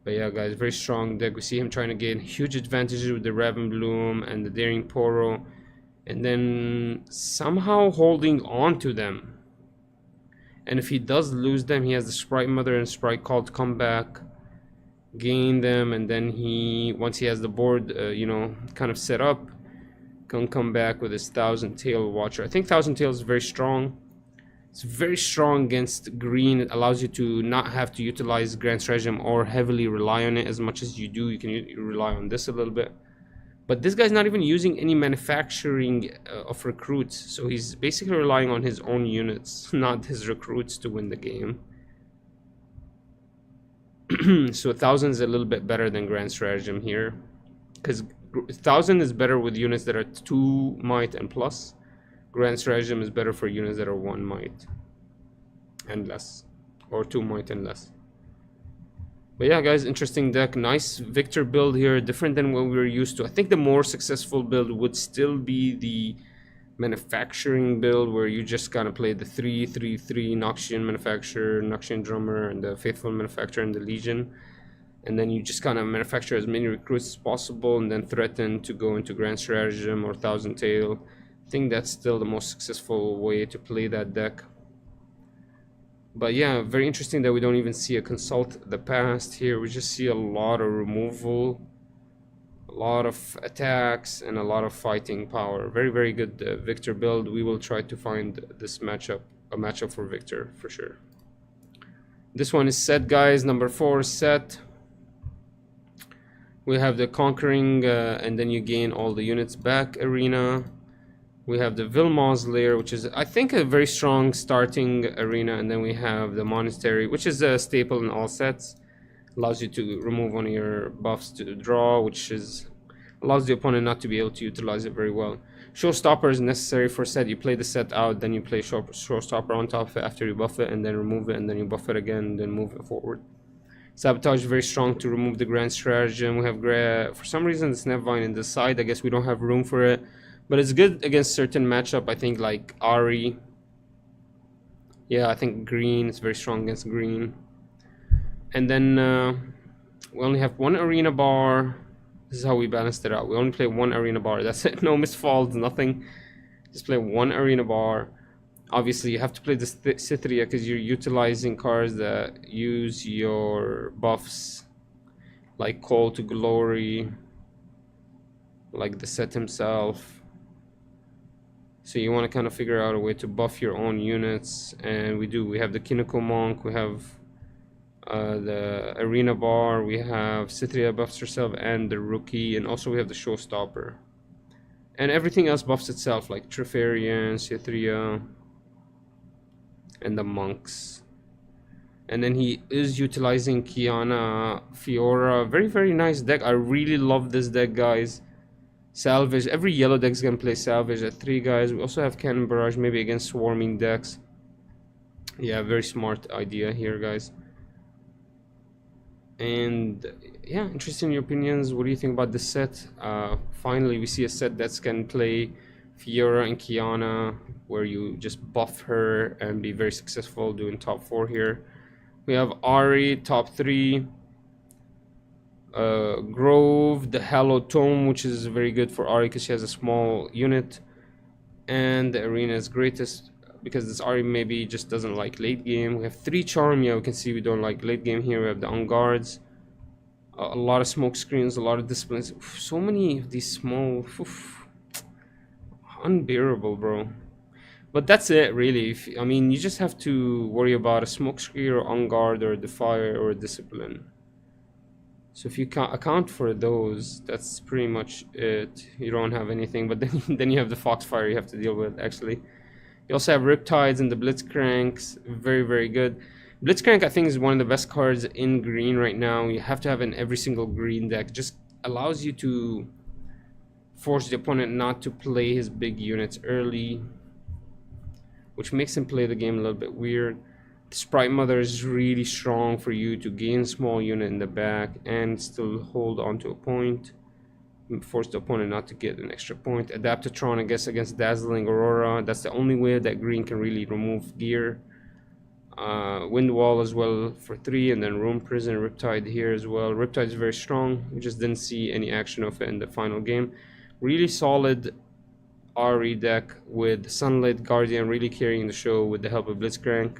Speaker 1: But yeah, guys, very strong deck. We see him trying to gain huge advantages with the Ravenbloom and the Daring Poro, and then somehow holding on to them. And if he does lose them, he has the Sprite Mother and Sprite Call to come back, gain them, and then once he has the board, kind of set up, can come back with his Thousand Tail Watcher. I think Thousand Tail is very strong. It's very strong against green. It allows you to not have to utilize Grand Stratagem or heavily rely on it as much as you do. You can rely on this a little bit. But this guy's not even using any manufacturing of recruits. So he's basically relying on his own units, not his recruits, to win the game. So 1000 is a little bit better than Grand Stratagem here, because 1000 is better with units that are 2 might and plus. Grand Stratagem is better for units that are 1 might and less, or 2 might and less. But yeah, guys, interesting deck. Nice Victor build here, different than what we were used to. I think the more successful build would still be the manufacturing build, where you just kind of play the 3/3/3 Noxian Manufacturer, Noxian Drummer, and the Faithful Manufacturer and the Legion. And then you just kind of manufacture as many recruits as possible and then threaten to go into Grand Stratagem or Thousand Tail. I think that's still the most successful way to play that deck. But yeah, very interesting that we don't even see a Consult the Past here. We just see a lot of removal, a lot of attacks, and a lot of fighting power. Very, very good Victor build. We will try to find this matchup, a matchup for Victor for sure. This one is set, guys. Number 4 is set. We have the Conquering, and then you gain all the units back arena. We have the Vilma's Lair, which is, I think, a very strong starting arena. And then we have the Monastery, which is a staple in all sets. Allows you to remove one of your buffs to draw, which allows the opponent not to be able to utilize it very well. Showstopper is necessary for set. You play the set out, then you play Showstopper on top of it after you buff it, and then remove it, and then you buff it again, and then move it forward. Sabotage is very strong to remove the Grand Stratagem. We have, for some reason, the Snapvine in this side. I guess we don't have room for it. But it's good against certain matchup, I think, like Ahri. Yeah, I think green is very strong against green. And then we only have 1 arena bar. This is how we balanced it out. We only play 1 arena bar. That's it. No misfalls, nothing. Just play 1 arena bar. Obviously, you have to play the Cytheria because you're utilizing cards that use your buffs, like Call to Glory, like the set himself. So you want to kind of figure out a way to buff your own units, and we do. We have the Kinoko Monk, we have the Arena Bar, we have Cytheria buffs herself and the Rookie, and also we have the Showstopper. And everything else buffs itself, like Trifarian, Cythria, and the monks. And then he is utilizing Kiana, Fiora. Very, very nice deck. I really love this deck, guys. Salvage. Every yellow deck's gonna play Salvage at 3, guys. We also have Cannon Barrage, maybe against swarming decks. Yeah, very smart idea here, guys. And yeah, interested in your opinions. What do you think about this set? Finally, we see a set that's can play Fiora and Kiana, where you just buff her and be very successful doing top 4 here. We have Ahri, top 3. Grove, the Hallowed Tome, which is very good for Ahri because she has a small unit. And the Arena's greatest, because this Ahri maybe just doesn't like late game. We have 3 Charm. Yeah, we can see we don't like late game here. We have the On Guards. A lot of smoke screens, a lot of disciplines. So many of these small... unbearable, bro. But that's it, really. I mean, you just have to worry about a smoke screen or On Guard or Defier or Discipline. So if you can't account for those, that's pretty much it. You don't have anything, but then you have the Foxfire you have to deal with, actually. You also have Riptides and the Blitzcranks. Very, very good. Blitzcrank, I think, is one of the best cards in green right now. You have to have in every single green deck. Just allows you to force the opponent not to play his big units early, which makes him play the game a little bit weird. Sprite Mother is really strong for you to gain small unit in the back and still hold on to a point. Force the opponent not to get an extra point. Adaptatron, I guess, against Dazzling Aurora. That's the only way that green can really remove gear. Wind Wall as well for 3, and then Room Prison, Riptide here as well. Riptide is very strong. We just didn't see any action of it in the final game. Really solid Ahri deck with Sunlit Guardian really carrying the show with the help of Blitzcrank.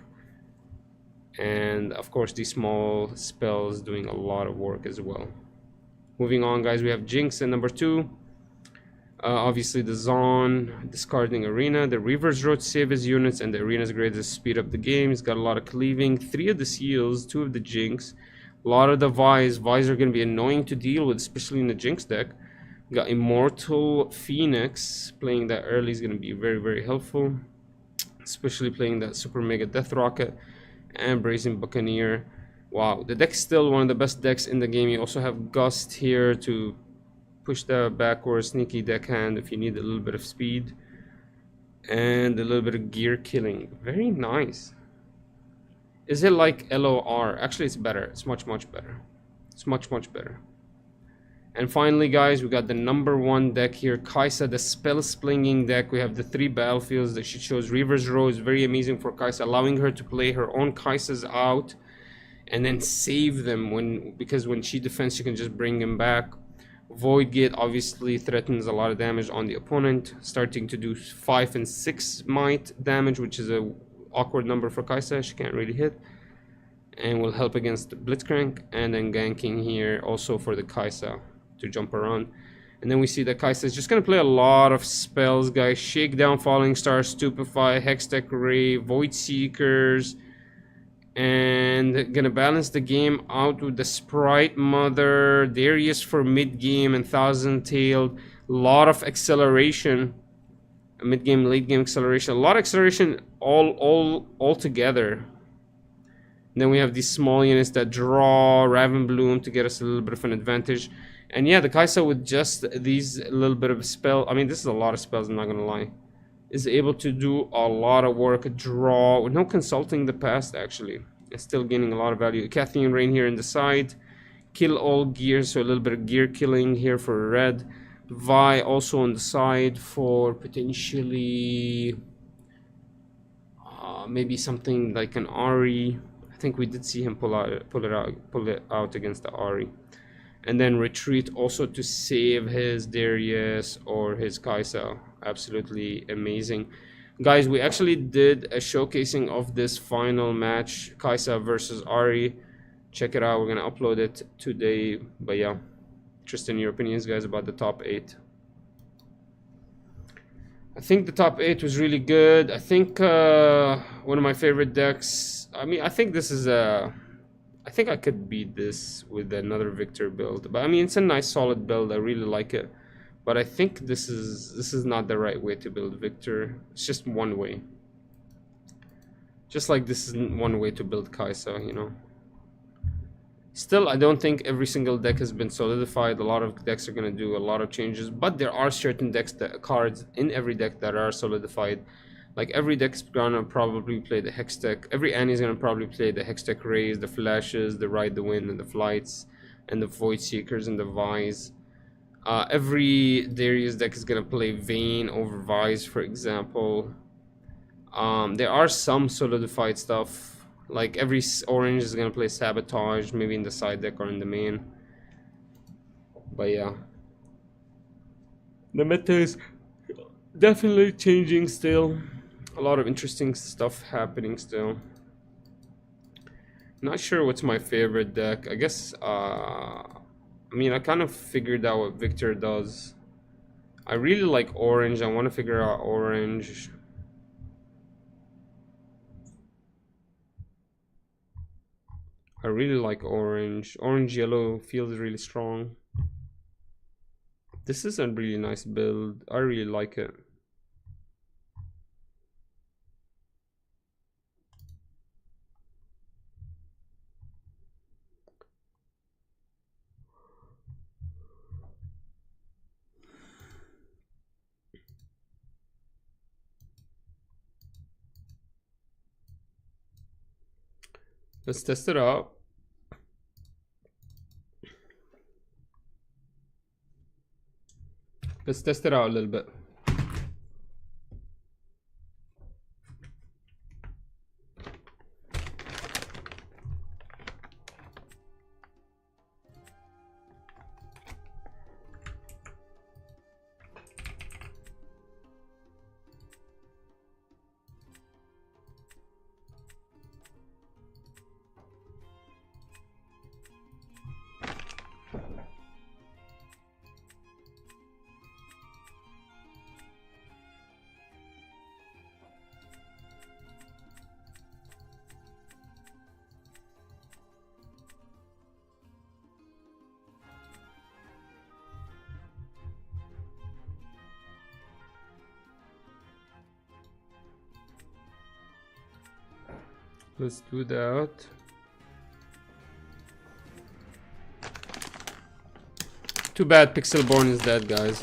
Speaker 1: And of course these small spells doing a lot of work as well. Moving on, guys, we have Jinx at number 2. Obviously the Zon discarding Arena. The Reaver's Road save his units, and the Arena's greatest speed up the game. He's got a lot of cleaving. 3 of the Seals, 2 of the Jinx. A lot of the Vi's. Vi's are going to be annoying to deal with, especially in the Jinx deck. We got Immortal Phoenix. Playing that early is going to be very, very helpful. Especially playing that Super Mega Death Rocket. And Brazen Buccaneer. Wow, the deck's still one of the best decks in the game. You also have Gust here to push the backwards sneaky deckhand if you need a little bit of speed. And a little bit of gear killing. Very nice. Is it like LOR? Actually, it's better. It's much, much better. It's much, much better. And finally, guys, we got the number 1 deck here. Kai'Sa, the Spell Slinging deck. We have the 3 battlefields that she chose. Reaver's Row is very amazing for Kai'Sa, allowing her to play her own Kai'Sas out and then save them because when she defends, she can just bring them back. Void Gate obviously threatens a lot of damage on the opponent, starting to do 5 and 6 might damage, which is a awkward number for Kai'Sa. She can't really hit, and will help against the Blitzcrank. And then ganking here also for the Kai'Sa to jump around. And then we see that Kai'Sa is just going to play a lot of spells, guys. Shakedown, Falling Star, Stupefy, Hextech Ray, Void Seekers, and gonna balance the game out with the Sprite Mother, Darius for mid game, and Thousand Tailed. A lot of acceleration, mid game, late game acceleration, a lot of acceleration all together. And then we have these small units that draw Raven Bloom to get us a little bit of an advantage. And yeah, the Kai'Sa with just these little bit of spell, I mean, this is a lot of spells, I'm not gonna lie, is able to do a lot of work, draw, with no consulting the past, actually. It's still gaining a lot of value. Cathian Rain here in the side. Kill all gear, so a little bit of gear killing here for red. Vi also on the side for potentially maybe something like an Ahri. I think we did see him pull it out against the Ahri. And then retreat also to save his Darius or his Kai'Sa. Absolutely amazing. Guys, we actually did a showcasing of this final match, Kai'Sa versus Ahri. Check it out. We're going to upload it today. But yeah, interested in your opinions, guys, about the top 8. I think the top 8 was really good. I think one of my favorite decks. I mean, I think this is a... I think I could beat this with another Victor build. But I mean, it's a nice solid build. I really like it. But I think this is not the right way to build Victor. It's just one way. Just like this isn't one way to build 𝐂𝐍𝐍𝐄𝐓, you know. Still, I don't think every single deck has been solidified. A lot of decks are going to do a lot of changes, but there are certain decks that cards in every deck that are solidified. Like every deck's gonna probably play the Hextech. Every Annie's gonna probably play the Hextech Rays, the Flashes, the Ride the Wind, and the Flights, and the Void Seekers and the Vise. Every Darius deck is gonna play Vayne over Vise, for example. There are some solidified stuff. Like every orange is gonna play Sabotage, maybe in the side deck or in the main. But yeah, the meta is definitely changing still. A lot of interesting stuff happening still. Not sure what's my favorite deck. I guess I mean, I kind of figured out what Victor does. I really like orange. I want to figure out orange. I really like orange. Orange yellow feels really strong. This is a really nice build. I really like it. Let's test it out. Let's test it out a little bit. Let's do that. Too bad Pixelborn is dead, guys.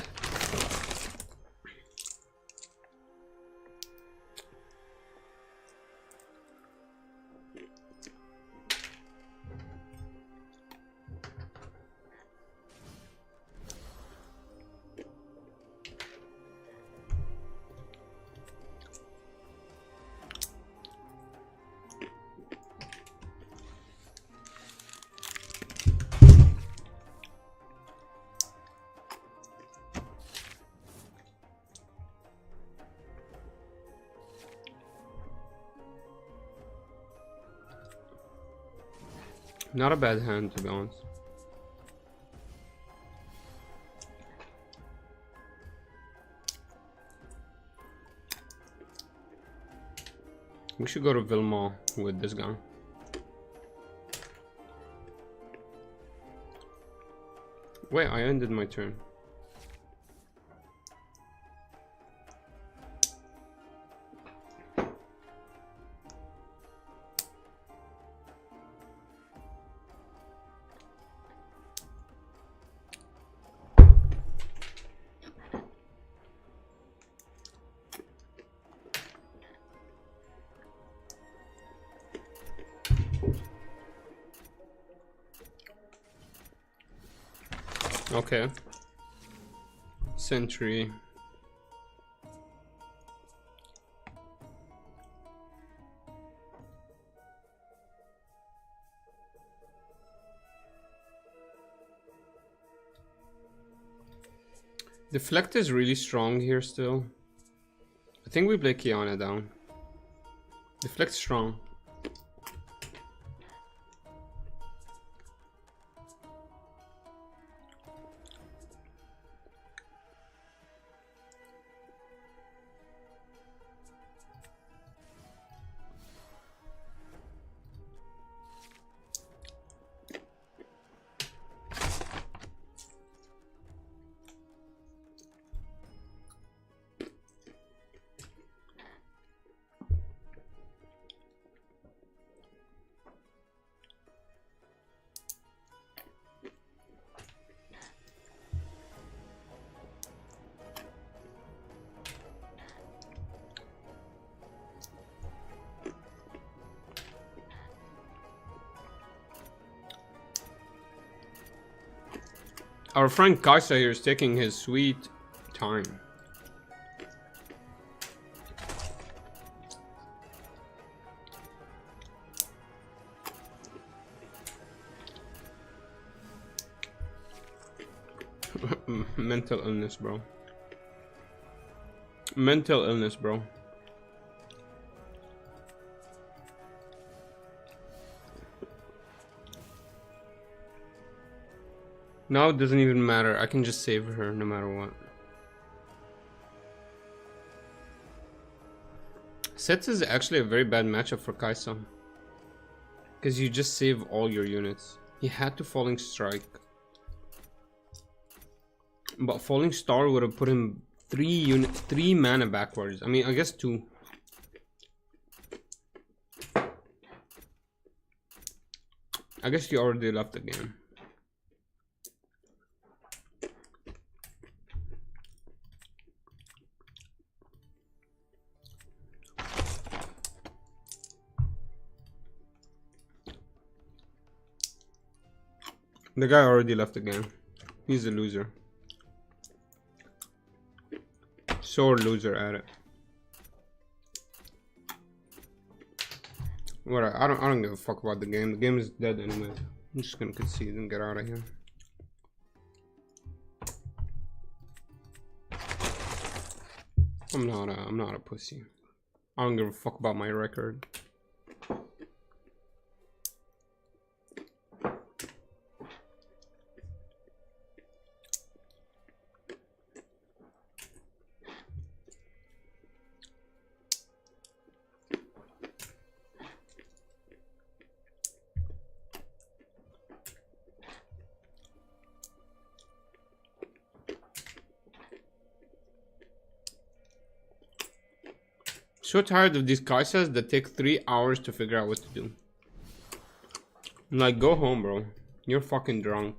Speaker 1: Not a bad hand, to be honest. We should go to Vilma with this gun. Wait, I ended my turn. Okay. Sentry. Deflect is really strong here still. I think we play Qiyana down. Deflect strong. Our friend Kaisa here is taking his sweet time. Mental illness, bro. Mental illness, bro. Now it doesn't even matter. I can just save her no matter what. Sets is actually a very bad matchup for Kaisa, because you just save all your units. He had to Falling Strike, but Falling Star would have put him 3 mana backwards. I mean, I guess 2. I guess you already left the game. The guy already left the game. He's a loser. Sore loser at it. Whatever. I don't give a fuck about the game. The game is dead anyway. I'm just gonna concede and get out of here. I'm not a pussy. I don't give a fuck about my record. So tired of these Kaisas that take 3 hours to figure out what to do. I'm like, go home, bro. You're fucking drunk.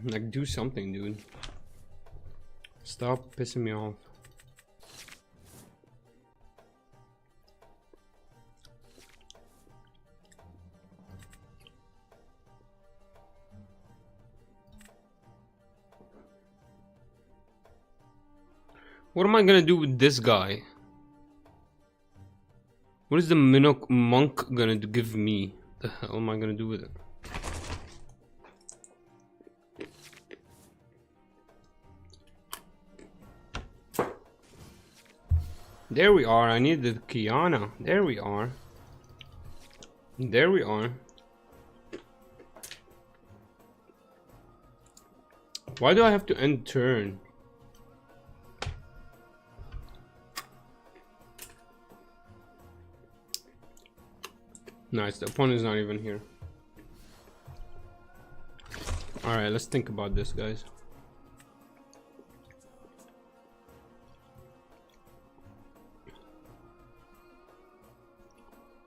Speaker 1: Like, do something, dude. Stop pissing me off. What am I gonna do with this guy? What is the monk gonna give me? The hell am I gonna do with it? There we are. I need the Kiana. There we are. There we are. Why do I have to end turn? Nice, the opponent's not even here. Alright, let's think about this, guys.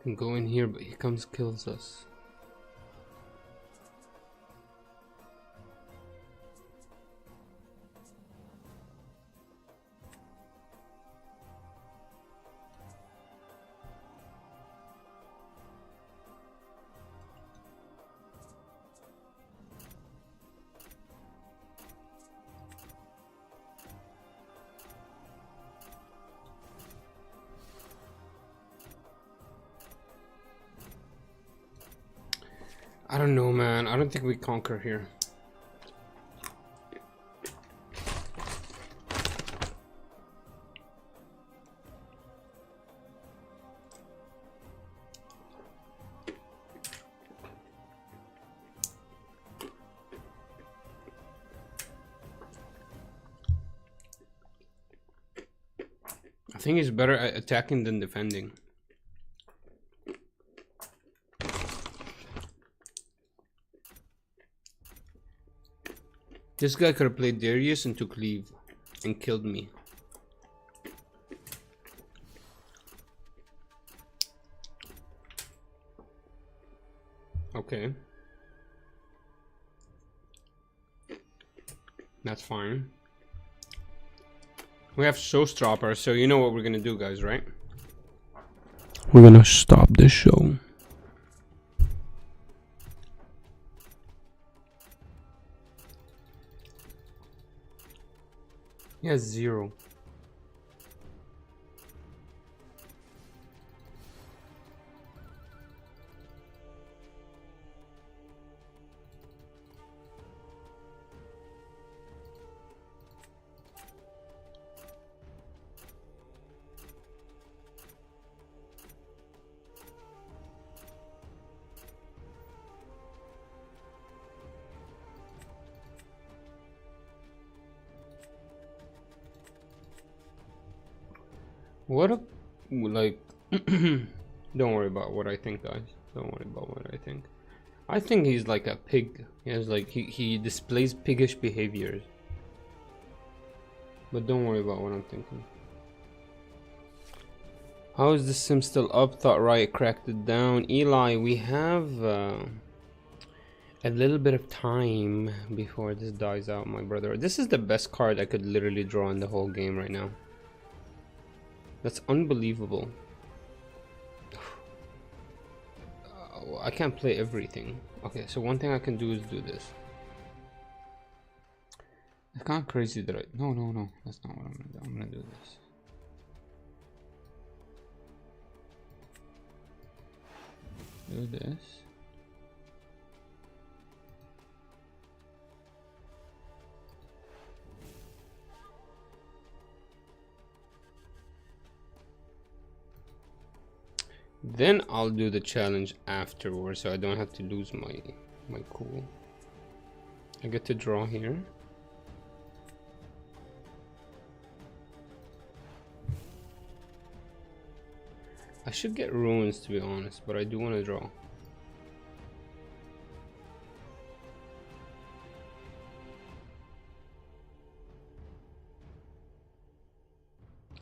Speaker 1: Can go in here, but he comes, kills us. I don't know, man. I don't think we conquer here. I think he's better at attacking than defending. This guy could have played Darius and took leave and killed me. Okay. That's fine. We have Showstopper, so you know what we're gonna do, guys, right? We're gonna stop this show. He has 0. What a, like, don't worry about what I think, guys. Don't worry about what I think. I think he's like a pig. He has like, he displays piggish behaviors. But don't worry about what I'm thinking. How is this sim still up? Thought Riot cracked it down. Eli, we have a little bit of time before this dies out, my brother. This is the best card I could literally draw in the whole game right now. That's unbelievable. I can't play everything. Okay, so one thing I can do is do this. It's kind of crazy that I... No, that's not what I'm gonna do. I'm gonna do this. Do this. Then I'll do the challenge afterwards, so I don't have to lose my cool. I get to draw here. I should get ruins, to be honest, but I do want to draw.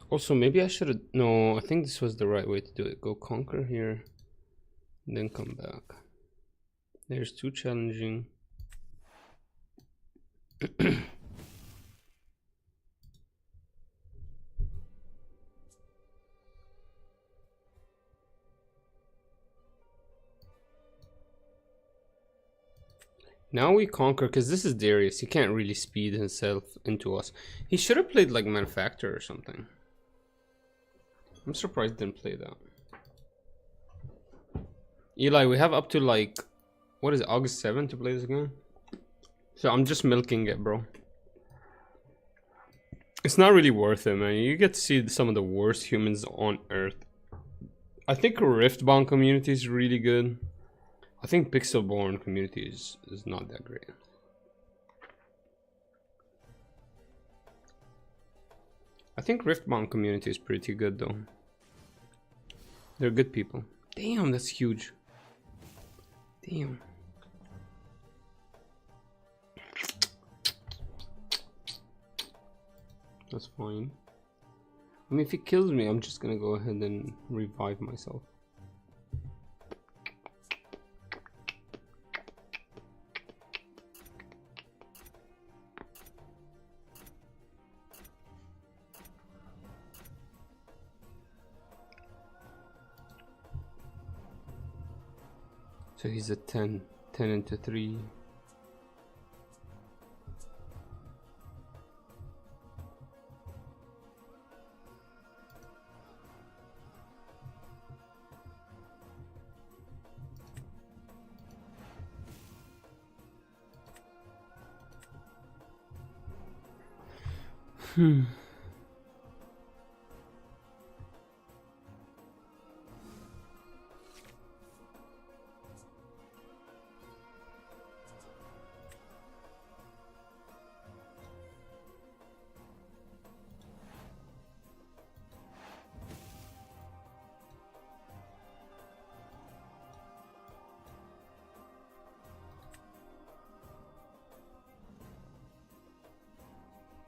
Speaker 1: Also, maybe I should have... No, I think this was the right way to do it. Go conquer here, then come back. There's 2 challenging. Now we conquer, because this is Darius. He can't really speed himself into us. He should have played like Manufacturer or something. I'm surprised he didn't play that. Eli, we have up to like, what is it, August 7th to play this game? So I'm just milking it, bro. It's not really worth it, man. You get to see some of the worst humans on Earth. I think Riftbound community is really good. I think Pixelborn community is not that great. I think Riftbound community is pretty good though. They're good people. Damn, that's huge. Damn. That's fine. I mean, if he kills me, I'm just gonna go ahead and revive myself. So he's at 10 into 3.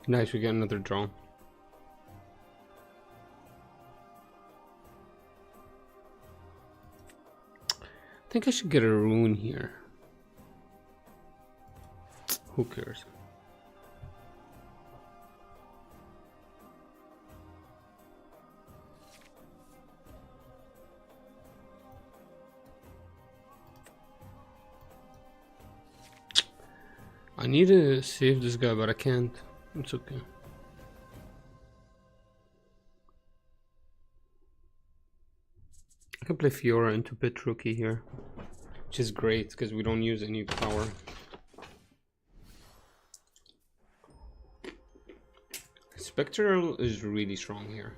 Speaker 1: Nice, we get another draw. I think I should get a rune here. Who cares? I need to save this guy, but I can't. It's okay. I can play Fiora into Pit Rookie here, which is great because we don't use any power. Spectral is really strong here.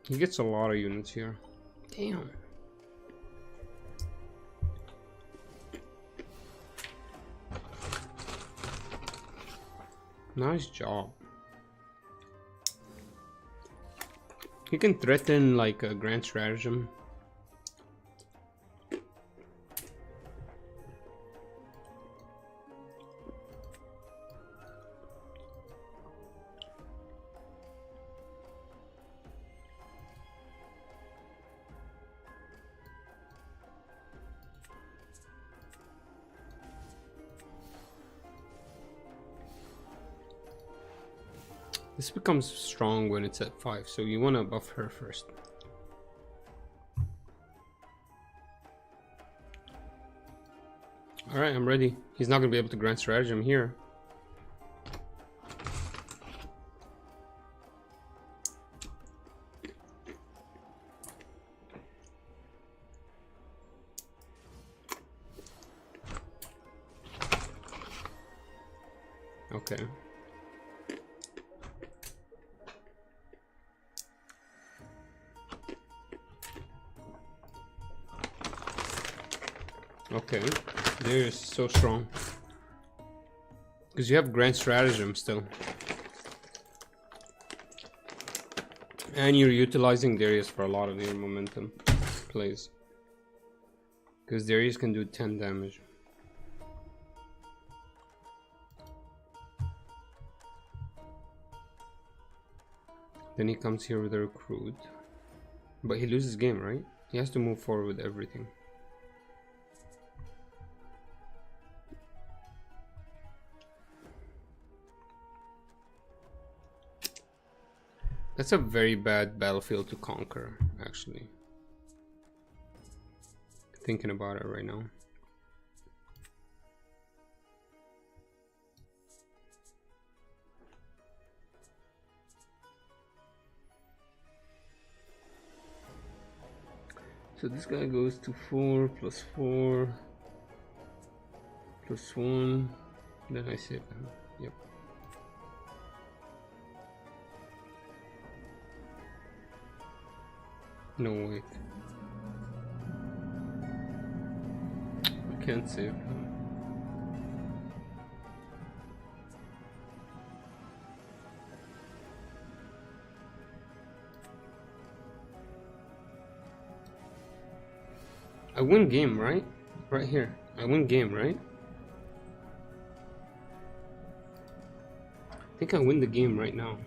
Speaker 1: He gets a lot of units here. Damn. Nice job. He can threaten like a Grand Stratagem. This becomes strong when it's at 5, so you want to buff her first. Alright, I'm ready. He's not going to be able to Grand Stratagem here. Okay. Okay, they're so strong. Because you have Grand Stratagem still. And you're utilizing Darius for a lot of your momentum plays. Because Darius can do 10 damage. Then he comes here with a Recruit. But he loses game, right? He has to move forward with everything. That's a very bad battlefield to conquer, actually. Thinking about it right now. So this guy goes to 4 plus 4 plus 1. Then I save him. Yep. No, wait. I can't save him. I win game, right? Right here. I win game, right? I think I win the game right now.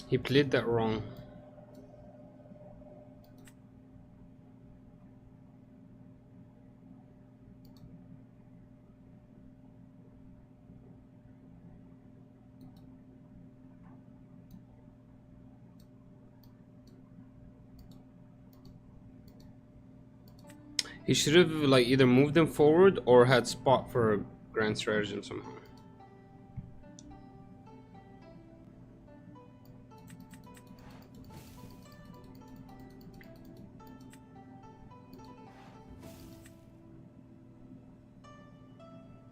Speaker 1: He played that wrong. He should have like either moved them forward or had spot for a Grand Stratagem somehow.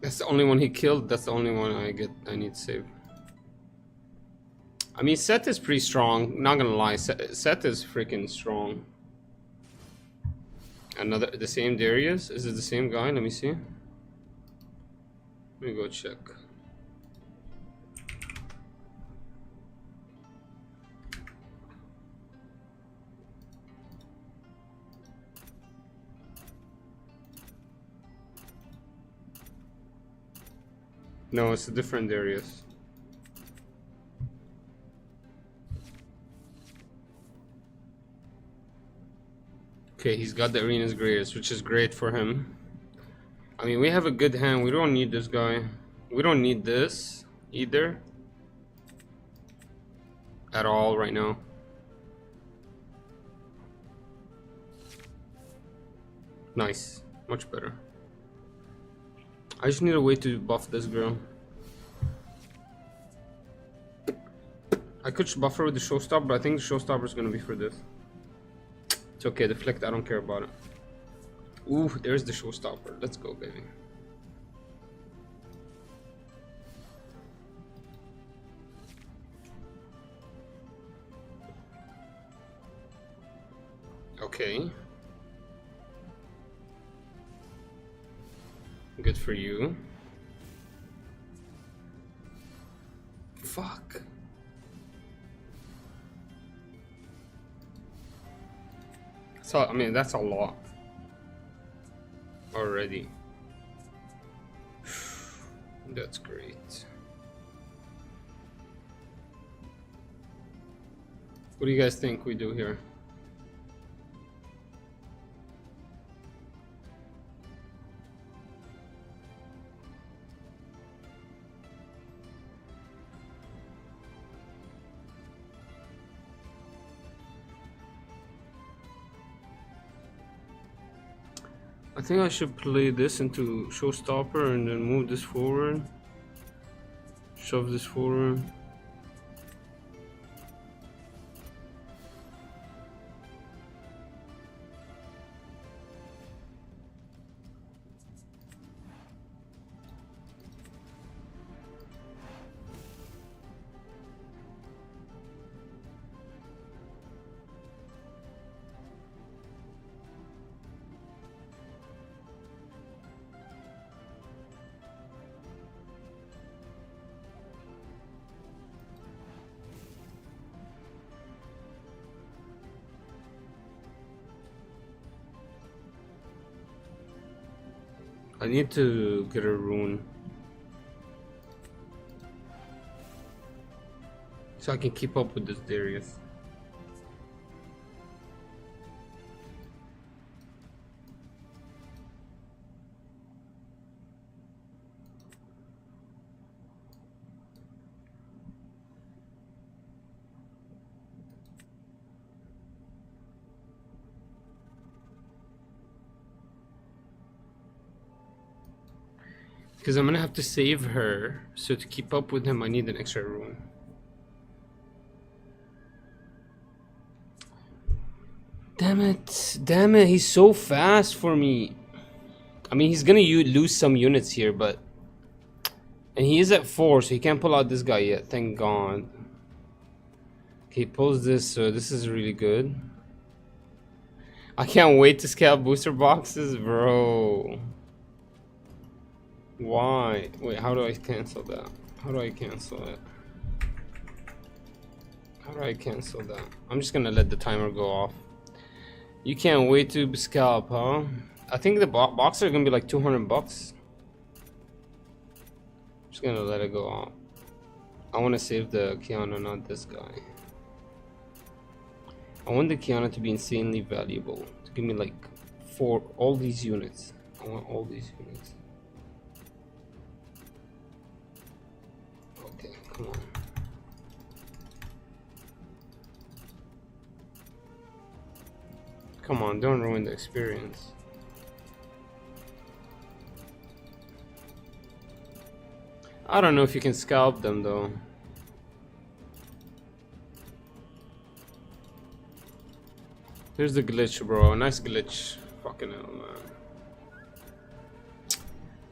Speaker 1: That's the only one he killed. That's the only one I need to save. I mean, Seth is pretty strong. Not gonna lie, Seth is freaking strong. The same Darius? Is it the same guy? Let me see. Let me go check. No, it's a different Darius. Okay, he's got the Arena's Greatest, which is great for him. I mean, we have a good hand. We don't need this guy. We don't need this either at all right now. Nice, much better. I just need a way to buff this girl. I could buffer with the showstopper, but I think the showstopper is gonna be for this. It's okay, deflect, I don't care about it. Ooh, there's the showstopper. Let's go, baby. Okay. Good for you. Fuck. So, I mean, that's a lot. Already. That's great. What do you guys think we do here? I think I should play this into showstopper and then move this forward. Shove this forward. I need to get a rune so I can keep up with this Darius. Because I'm gonna have to save her, so to keep up with him I need an extra rune. Damn it, he's so fast for me. I mean, he's gonna lose some units here, but... And he is at 4, so he can't pull out this guy yet, thank God. Okay, he pulls this, so this is really good. I can't wait to scale booster boxes, bro. Why? Wait, how do I cancel that? How do I cancel it? How do I cancel that? I'm just gonna let the timer go off. You can't wait to scalp, huh? I think the boxes are gonna be like 200 bucks. Just gonna let it go off. I wanna save the Kiana, not this guy. I want the Kiana to be insanely valuable. To give me like all these units. I want all these units. Okay, come on. Come on, don't ruin the experience. I don't know if you can scalp them though. Here's the glitch, bro. Nice glitch. Fucking hell, man.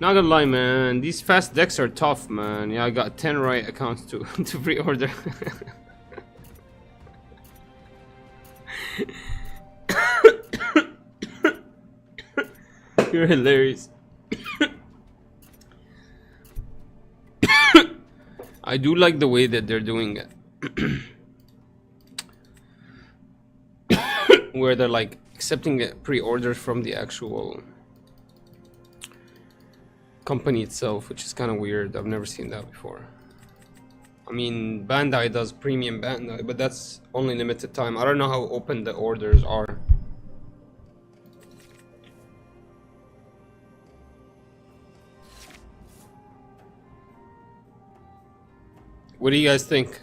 Speaker 1: Not gonna lie, man. These fast decks are tough, man. Yeah, I got 10 right accounts to to pre-order. You're hilarious. I do like the way that they're doing it. Where they're like accepting pre-orders from the actual company itself, which is kind of weird. I've never seen that before. I mean, Bandai does premium Bandai, but that's only limited time. I don't know how open the orders are. What do you guys think?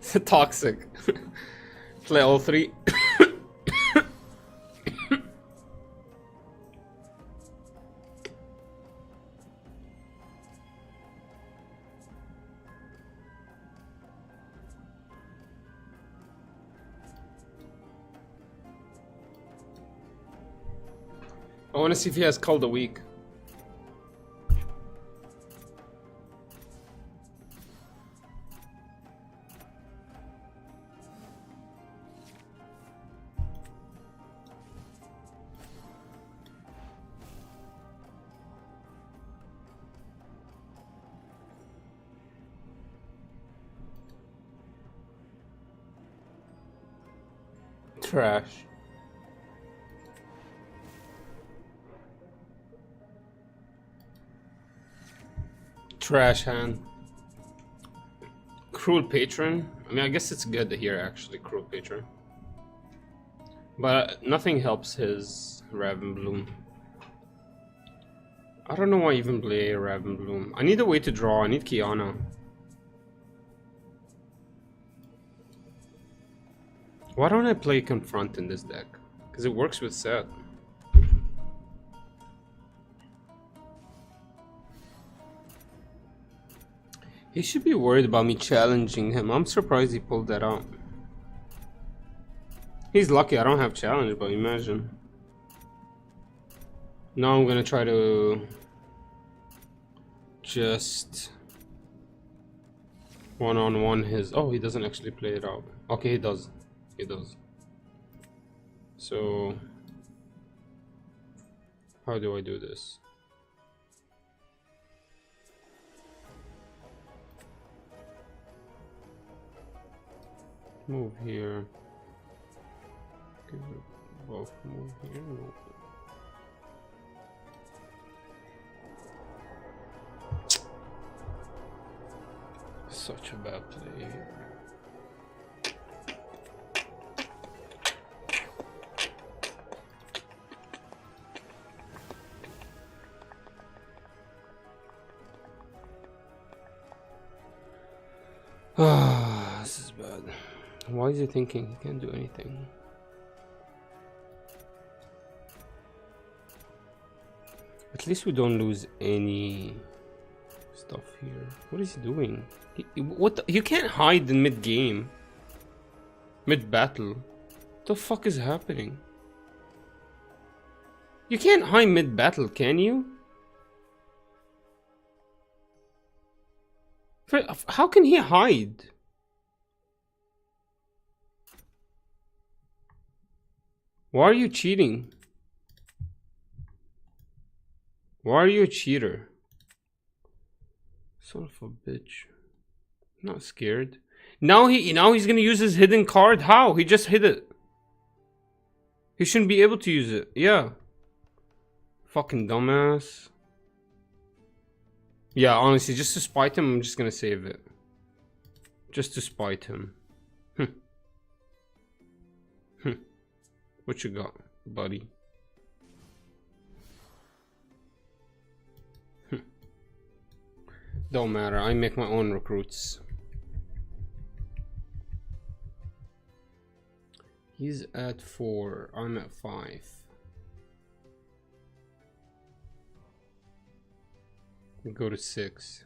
Speaker 1: It's toxic. Play all three. I want to see if he has Call the Week. Trash. Trash hand. Cruel Patron. I mean, I guess it's good to hear actually, Cruel Patron. But nothing helps his Ravenbloom. I don't know why I even play Ravenbloom. I need a way to draw. I need Kiana. Why don't I play Confront in this deck? Because it works with Set. He should be worried about me challenging him. I'm surprised he pulled that out. He's lucky I don't have challenge, but imagine. Now I'm gonna try to just one-on-one his... Oh, he doesn't actually play it out. Okay, he does. He does. So how do I do this? Move here. Give it both move here. No. Such a bad play here. Ah, this is bad. Why is he thinking he can't do anything? At least we don't lose any stuff here. What is he doing? You can't hide in mid-game. Mid-battle. What the fuck is happening? You can't hide mid-battle, can you? How can he hide? Why are you cheating? Why are you a cheater? Son of a bitch. I'm not scared. Now he's gonna use his hidden card. How? He just hid it. He shouldn't be able to use it. Yeah. Fucking dumbass. Yeah, honestly, just to spite him, I'm just gonna save it. Just to spite him. What you got, buddy? Don't matter, I make my own recruits. He's at 4, I'm at 5. We go to 6.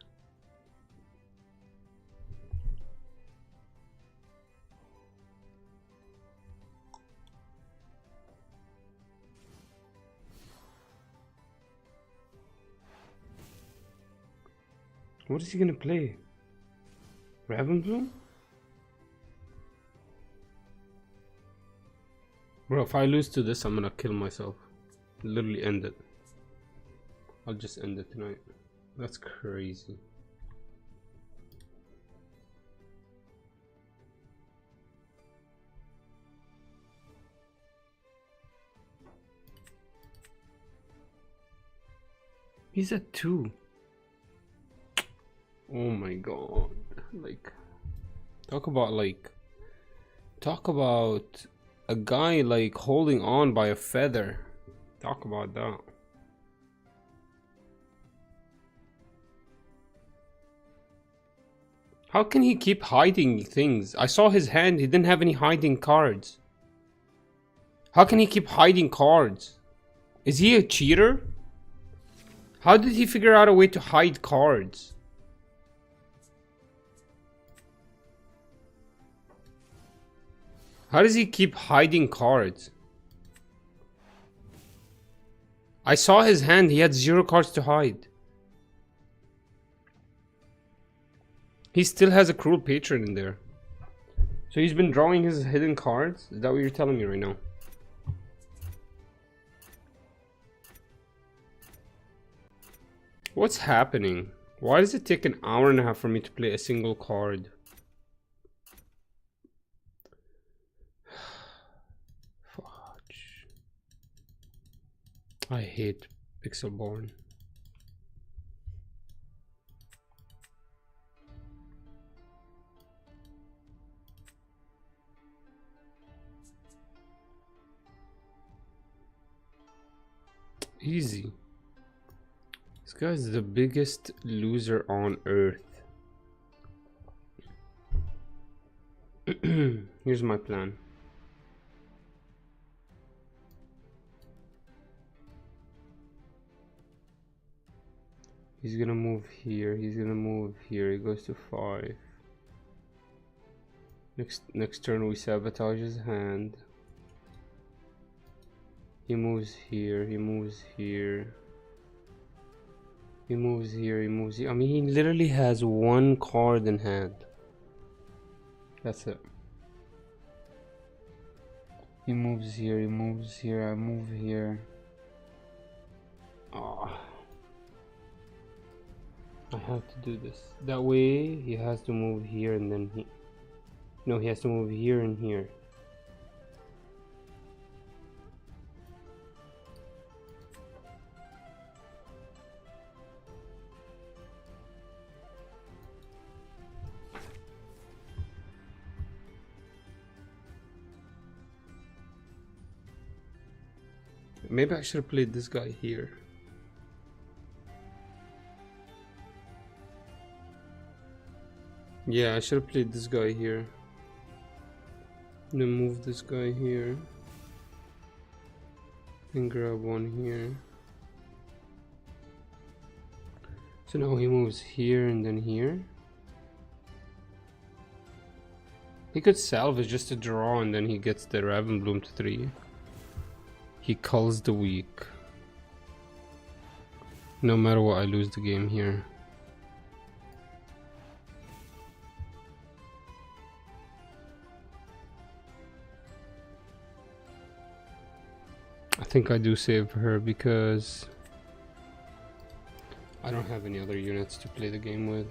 Speaker 1: What is he gonna play? Ravenbloom? Bro, if I lose to this, I'm gonna kill myself. Literally end it. I'll just end it tonight. That's crazy. He's at 2. Oh my god. Like, talk about a guy like holding on by a feather. Talk about that. How can he keep hiding things? I saw his hand, he didn't have any hiding cards. How can he keep hiding cards? Is he a cheater? How did he figure out a way to hide cards? How does he keep hiding cards? I saw his hand, he had 0 cards to hide. He still has a Cruel Patron in there. So he's been drawing his hidden cards? Is that what you're telling me right now? What's happening? Why does it take an hour and a half for me to play a single card? Fudge. I hate Pixelborn. Easy. This guy's the biggest loser on earth. Here's my plan. He's gonna move here, he's gonna move here, he goes to 5. Next turn we sabotage his hand. He moves here, he moves here. He moves here, he moves here. I mean, he literally has 1 card in hand. That's it. He moves here, he moves here, I move here. Oh. I have to do this. That way, he has to move here and then he... No, he has to move here and here. Maybe I should have played this guy here. Yeah, I should have played this guy here. Then move this guy here. And grab one here. So now he moves here and then here. He could salvage just a draw and then he gets the Riftbound to 3. He culls the weak. No matter what, I lose the game here. I think I do save her because I don't have any other units to play the game with.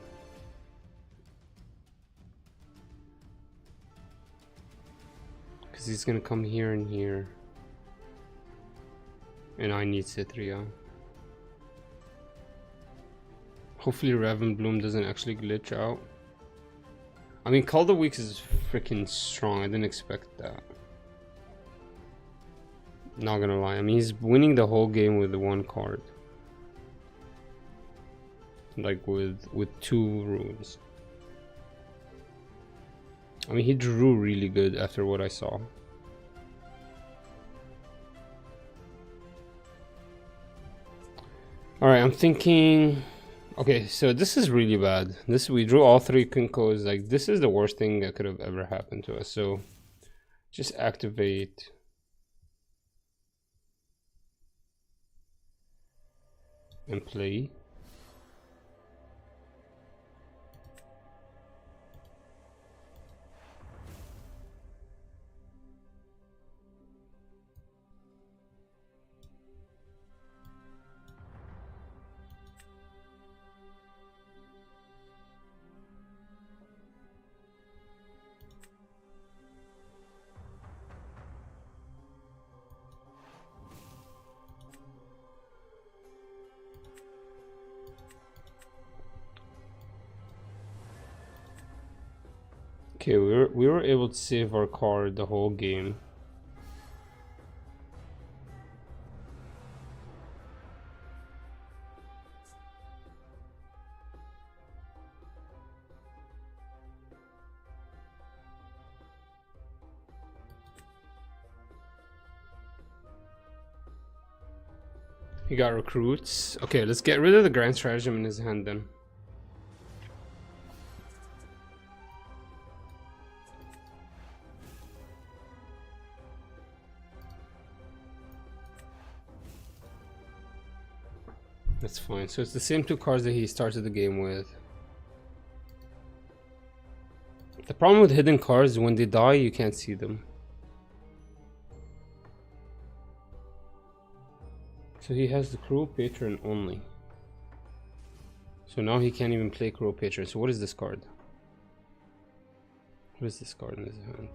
Speaker 1: Because he's gonna come here and here. And I need Cithria. Hopefully Riftbound doesn't actually glitch out. I mean, Call the Weeks is freaking strong. I didn't expect that. Not gonna lie. I mean, he's winning the whole game with the 1 card. Like with 2 runes. I mean, he drew really good after what I saw. Alright, I'm thinking... Okay, so this is really bad. We drew all 3 Kinkos. Like, this is the worst thing that could have ever happened to us. So, just activate... and play. Okay, we were able to save our card the whole game. He got recruits. Okay, let's get rid of the grand stratagem in his hand then. That's fine. So it's the same two cards that he started the game with. The problem with hidden cards is when they die, you can't see them. So he has the Cruel Patron only. So now he can't even play Cruel Patron. So what is this card? What is this card in his hand?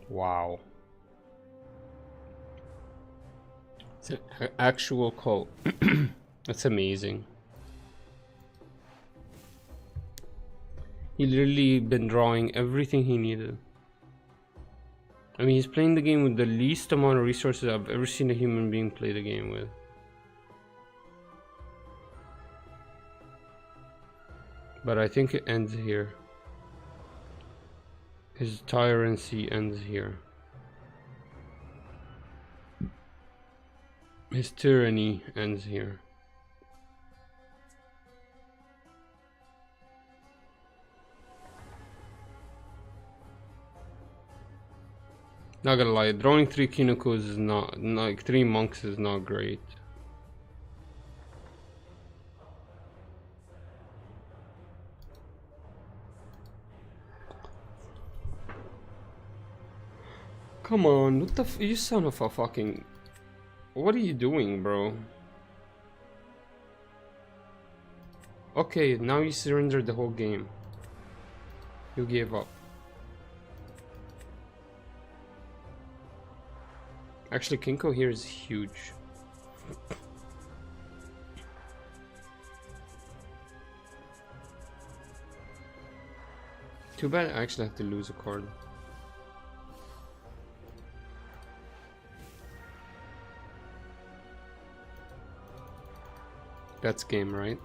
Speaker 1: Wow. It's an actual cult. That's amazing. He literally been drawing everything he needed. I mean, he's playing the game with the least amount of resources I've ever seen a human being play the game with. But I think it ends here. His tyranny ends here. His tyranny ends here. Not gonna lie, drawing 3 Kinokos is not, like 3 monks is not great. Come on, what the you son of a fucking... What are you doing, bro? Okay, now you surrendered the whole game. You gave up. Actually, Kinko here is huge. Too bad I actually have to lose a card. That's game, right?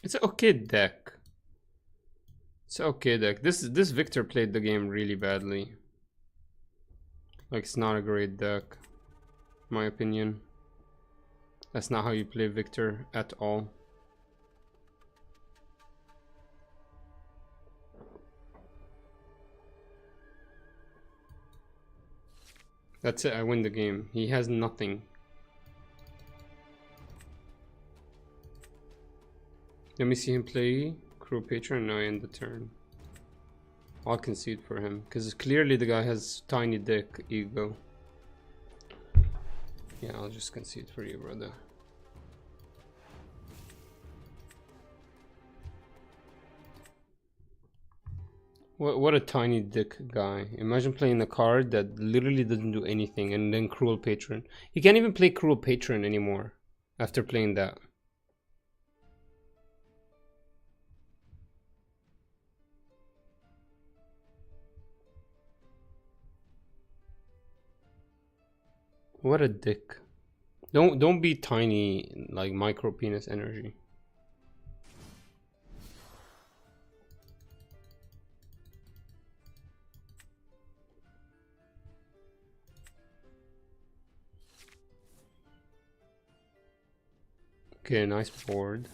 Speaker 1: It's an okay deck. It's an okay deck. This Victor played the game really badly. Like, it's not a great deck, in my opinion. That's not how you play Victor at all. That's it, I win the game. He has nothing. Let me see him play Cruel Patron and I end the turn. I'll concede for him, because clearly the guy has tiny dick ego. Yeah, I'll just concede for you, brother. What a tiny dick guy. Imagine playing a card that literally doesn't do anything and then Cruel Patron. He can't even play Cruel Patron anymore after playing that. What a dick. Don't be tiny, like micro penis energy. Okay, nice board.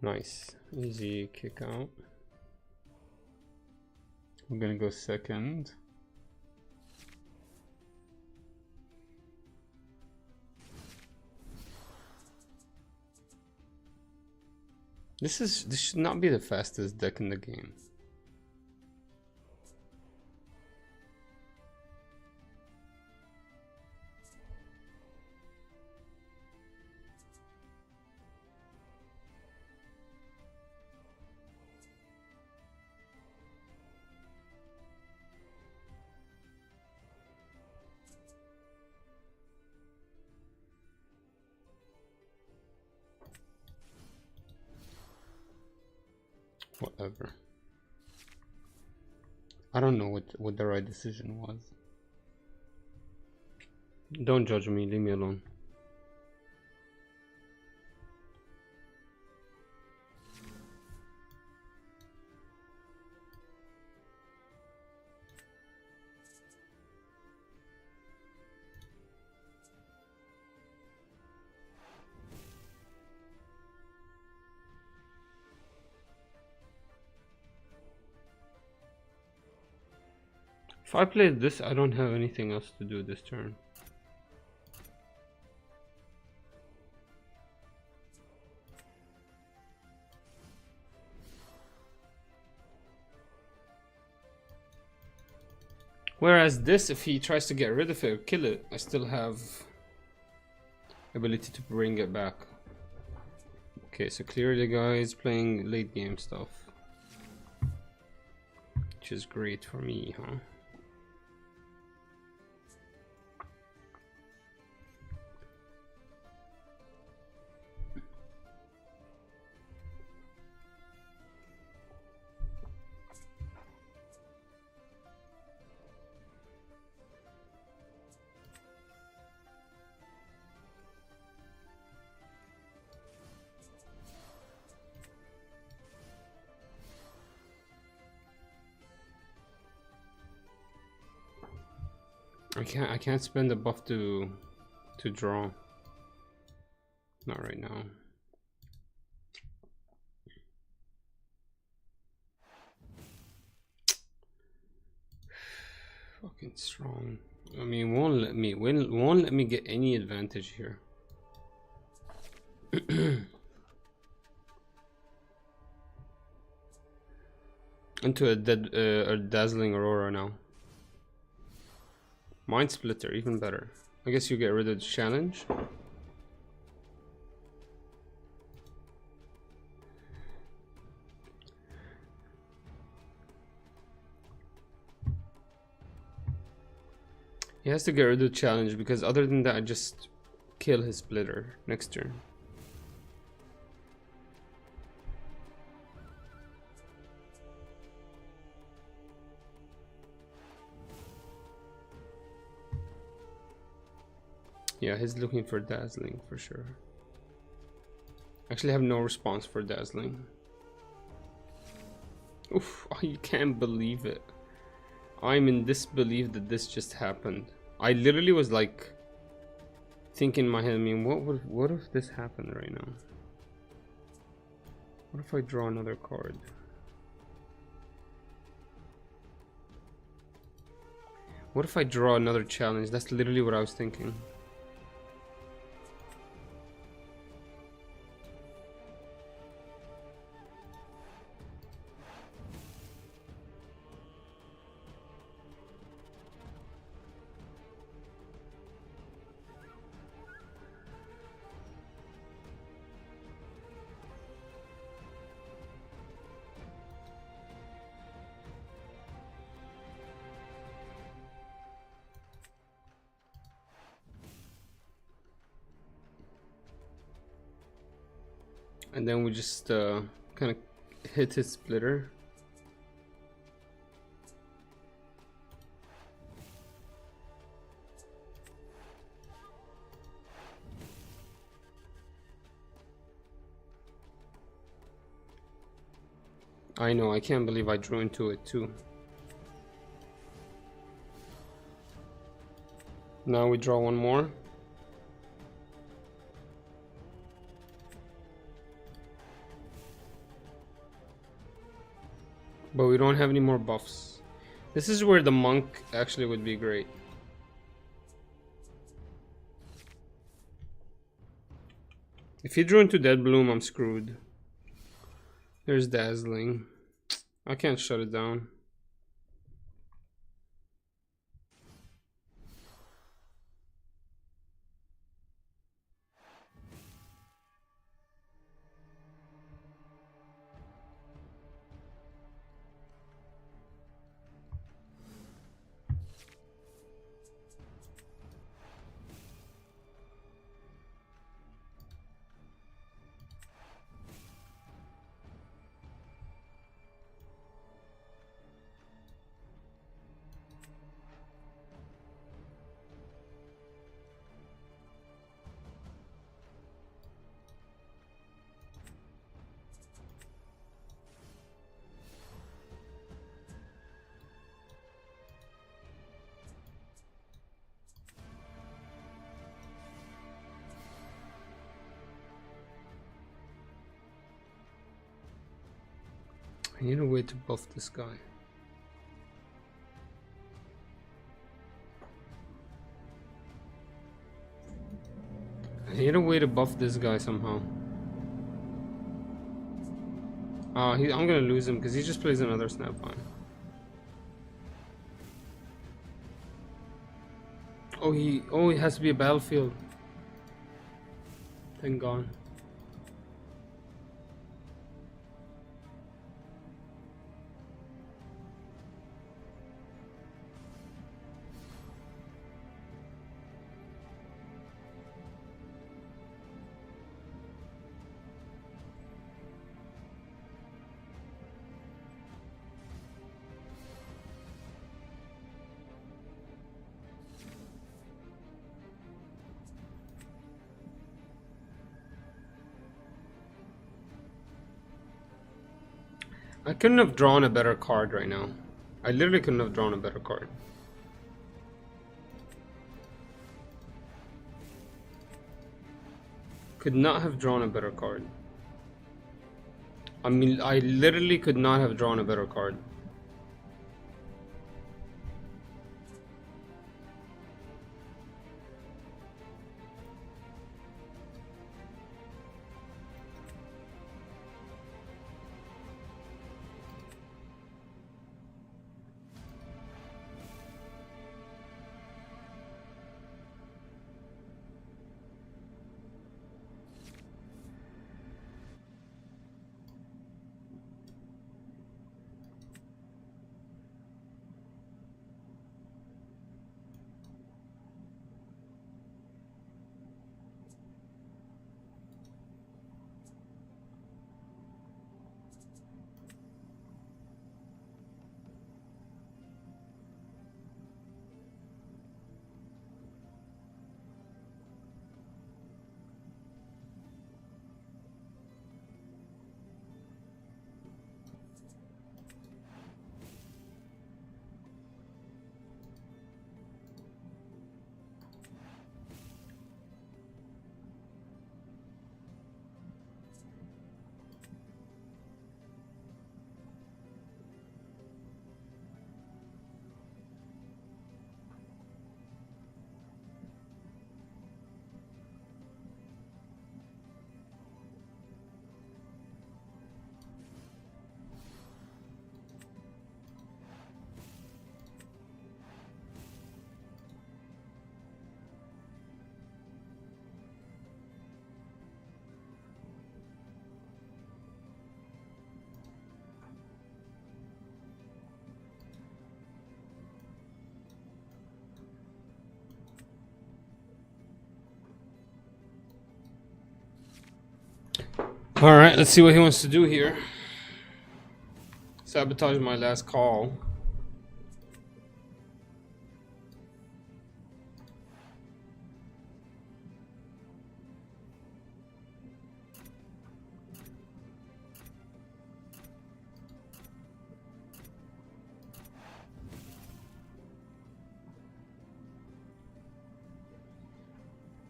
Speaker 1: Nice. Easy kick out. I'm gonna go second. This should not be the fastest deck in the game. Whatever. I don't know what the right decision was. Don't judge me, leave me alone. If I play this, I don't have anything else to do this turn. Whereas this, if he tries to get rid of it or kill it, I still have ability to bring it back. Okay, so clearly the guy is playing late game stuff, which is great for me, huh? I can't spend the buff to draw. Not right now. Fucking strong. I mean, won't let me get any advantage here. Into a dazzling aurora now. Mind splitter, even better. I guess you get rid of the challenge. He has to get rid of the challenge because other than that, I just kill his splitter next turn. Yeah, he's looking for dazzling for sure. Actually, I have no response for dazzling. Oof, I can't believe it. I'm in disbelief that this just happened. I literally was like thinking in my head, I mean, what if this happened right now? What if I draw another card? What if I draw another challenge? That's literally what I was thinking. And then we just kind of hit his splitter. I know, I can't believe I drew into it too. Now we draw one more. But we don't have any more buffs. This is where the monk actually would be great. If he drew into Dead Bloom, I'm screwed. There's dazzling. I can't shut it down. I need a way to buff this guy. need a way to buff this guy somehow. I'm gonna lose him because he just plays another Snapvine. Oh, he has to be a battlefield. Thank God. I couldn't have drawn a better card right now. I literally couldn't have drawn a better card. Could not have drawn a better card. I mean, I literally could not have drawn a better card. Alright, let's see what he wants to do here. Sabotage my last call.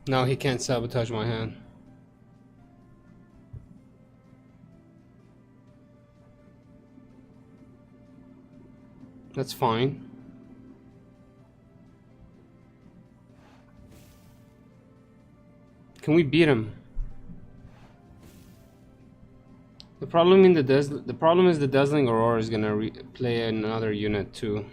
Speaker 1: Now he can't sabotage my hand. That's fine. Can we beat him? The problem is the Dazzling Aurora is gonna play another unit too.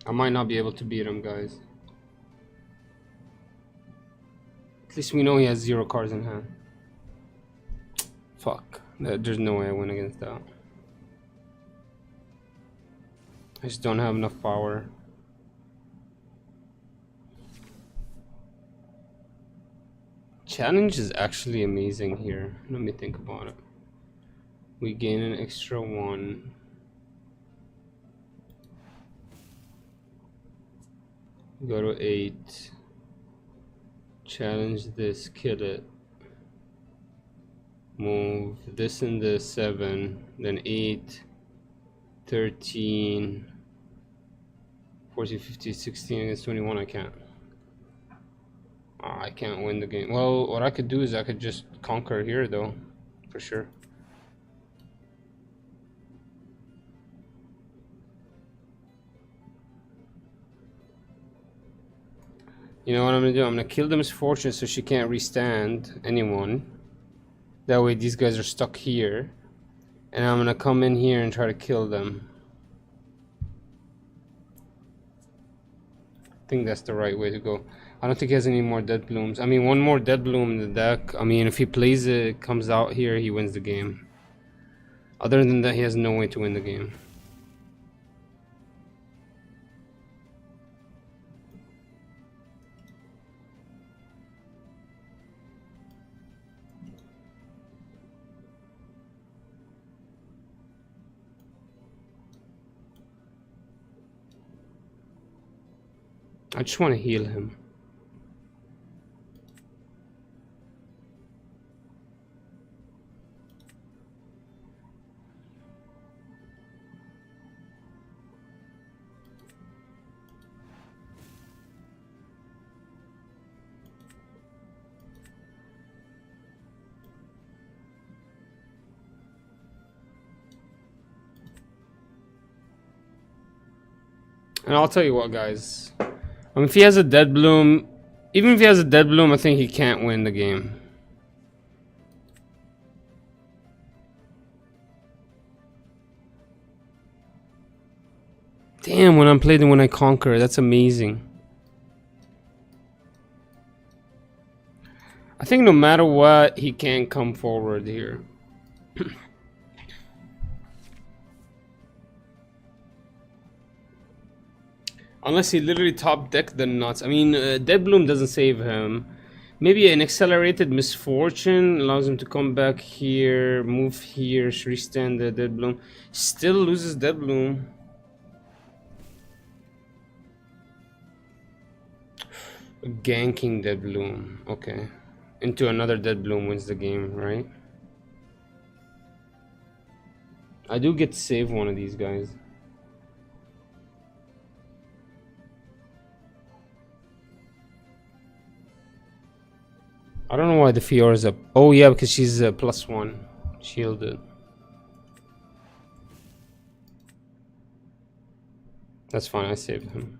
Speaker 1: I might not be able to beat him, guys. At least we know he has 0 cards in hand. Fuck. There's no way I win against that. I just don't have enough power. Challenge is actually amazing here. Let me think about it. We gain an extra 1. Go to 8. Challenge this, kill it. Move this and this 7, then 8, 13, 14, 15, 16 against 21. I can't. I can't win the game. Well, what I could do is I could just conquer here though, for sure. You know what I'm gonna do? I'm gonna kill the Misfortune so she can't restand anyone. That way these guys are stuck here. And I'm gonna come in here and try to kill them. I think that's the right way to go. I don't think he has any more Dead Blooms. I mean, one more Dead Bloom in the deck. I mean, if he plays it, comes out here, he wins the game. Other than that, he has no way to win the game. I just want to heal him. And I'll tell you what, guys. If he has a Dead Bloom, even if he has a Dead Bloom, I think he can't win the game. Damn, when I'm played and when I conquer, that's amazing. I think no matter what, he can't come forward here. Unless he literally top decked the nuts. I mean, Dead Bloom doesn't save him. Maybe an accelerated Misfortune allows him to come back here, move here, restand the Dead Bloom. Still loses Dead Bloom. Ganking Dead Bloom. Okay. Into another Dead Bloom wins the game, right? I do get to save one of these guys. I don't know why the Fiora is up. Oh yeah, because she's +1 shielded. That's fine, I saved him.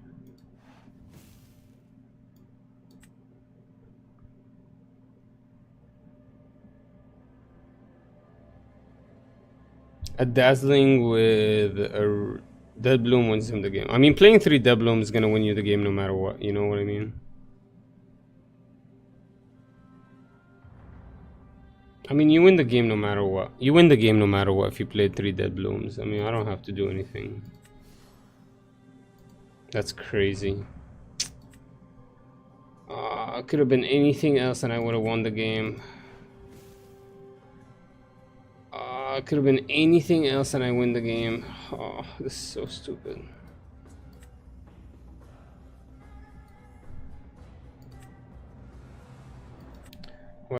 Speaker 1: A Dazzling with a Dead Bloom wins him the game. I mean, playing 3 Dead Bloom is gonna win you the game no matter what. You know what I mean? I mean, you win the game no matter what. You win the game no matter what if you played 3 Dead Blooms. I mean, I don't have to do anything. That's crazy. Could have been anything else and I would have won the game. Could have been anything else and I win the game. Oh, this is so stupid.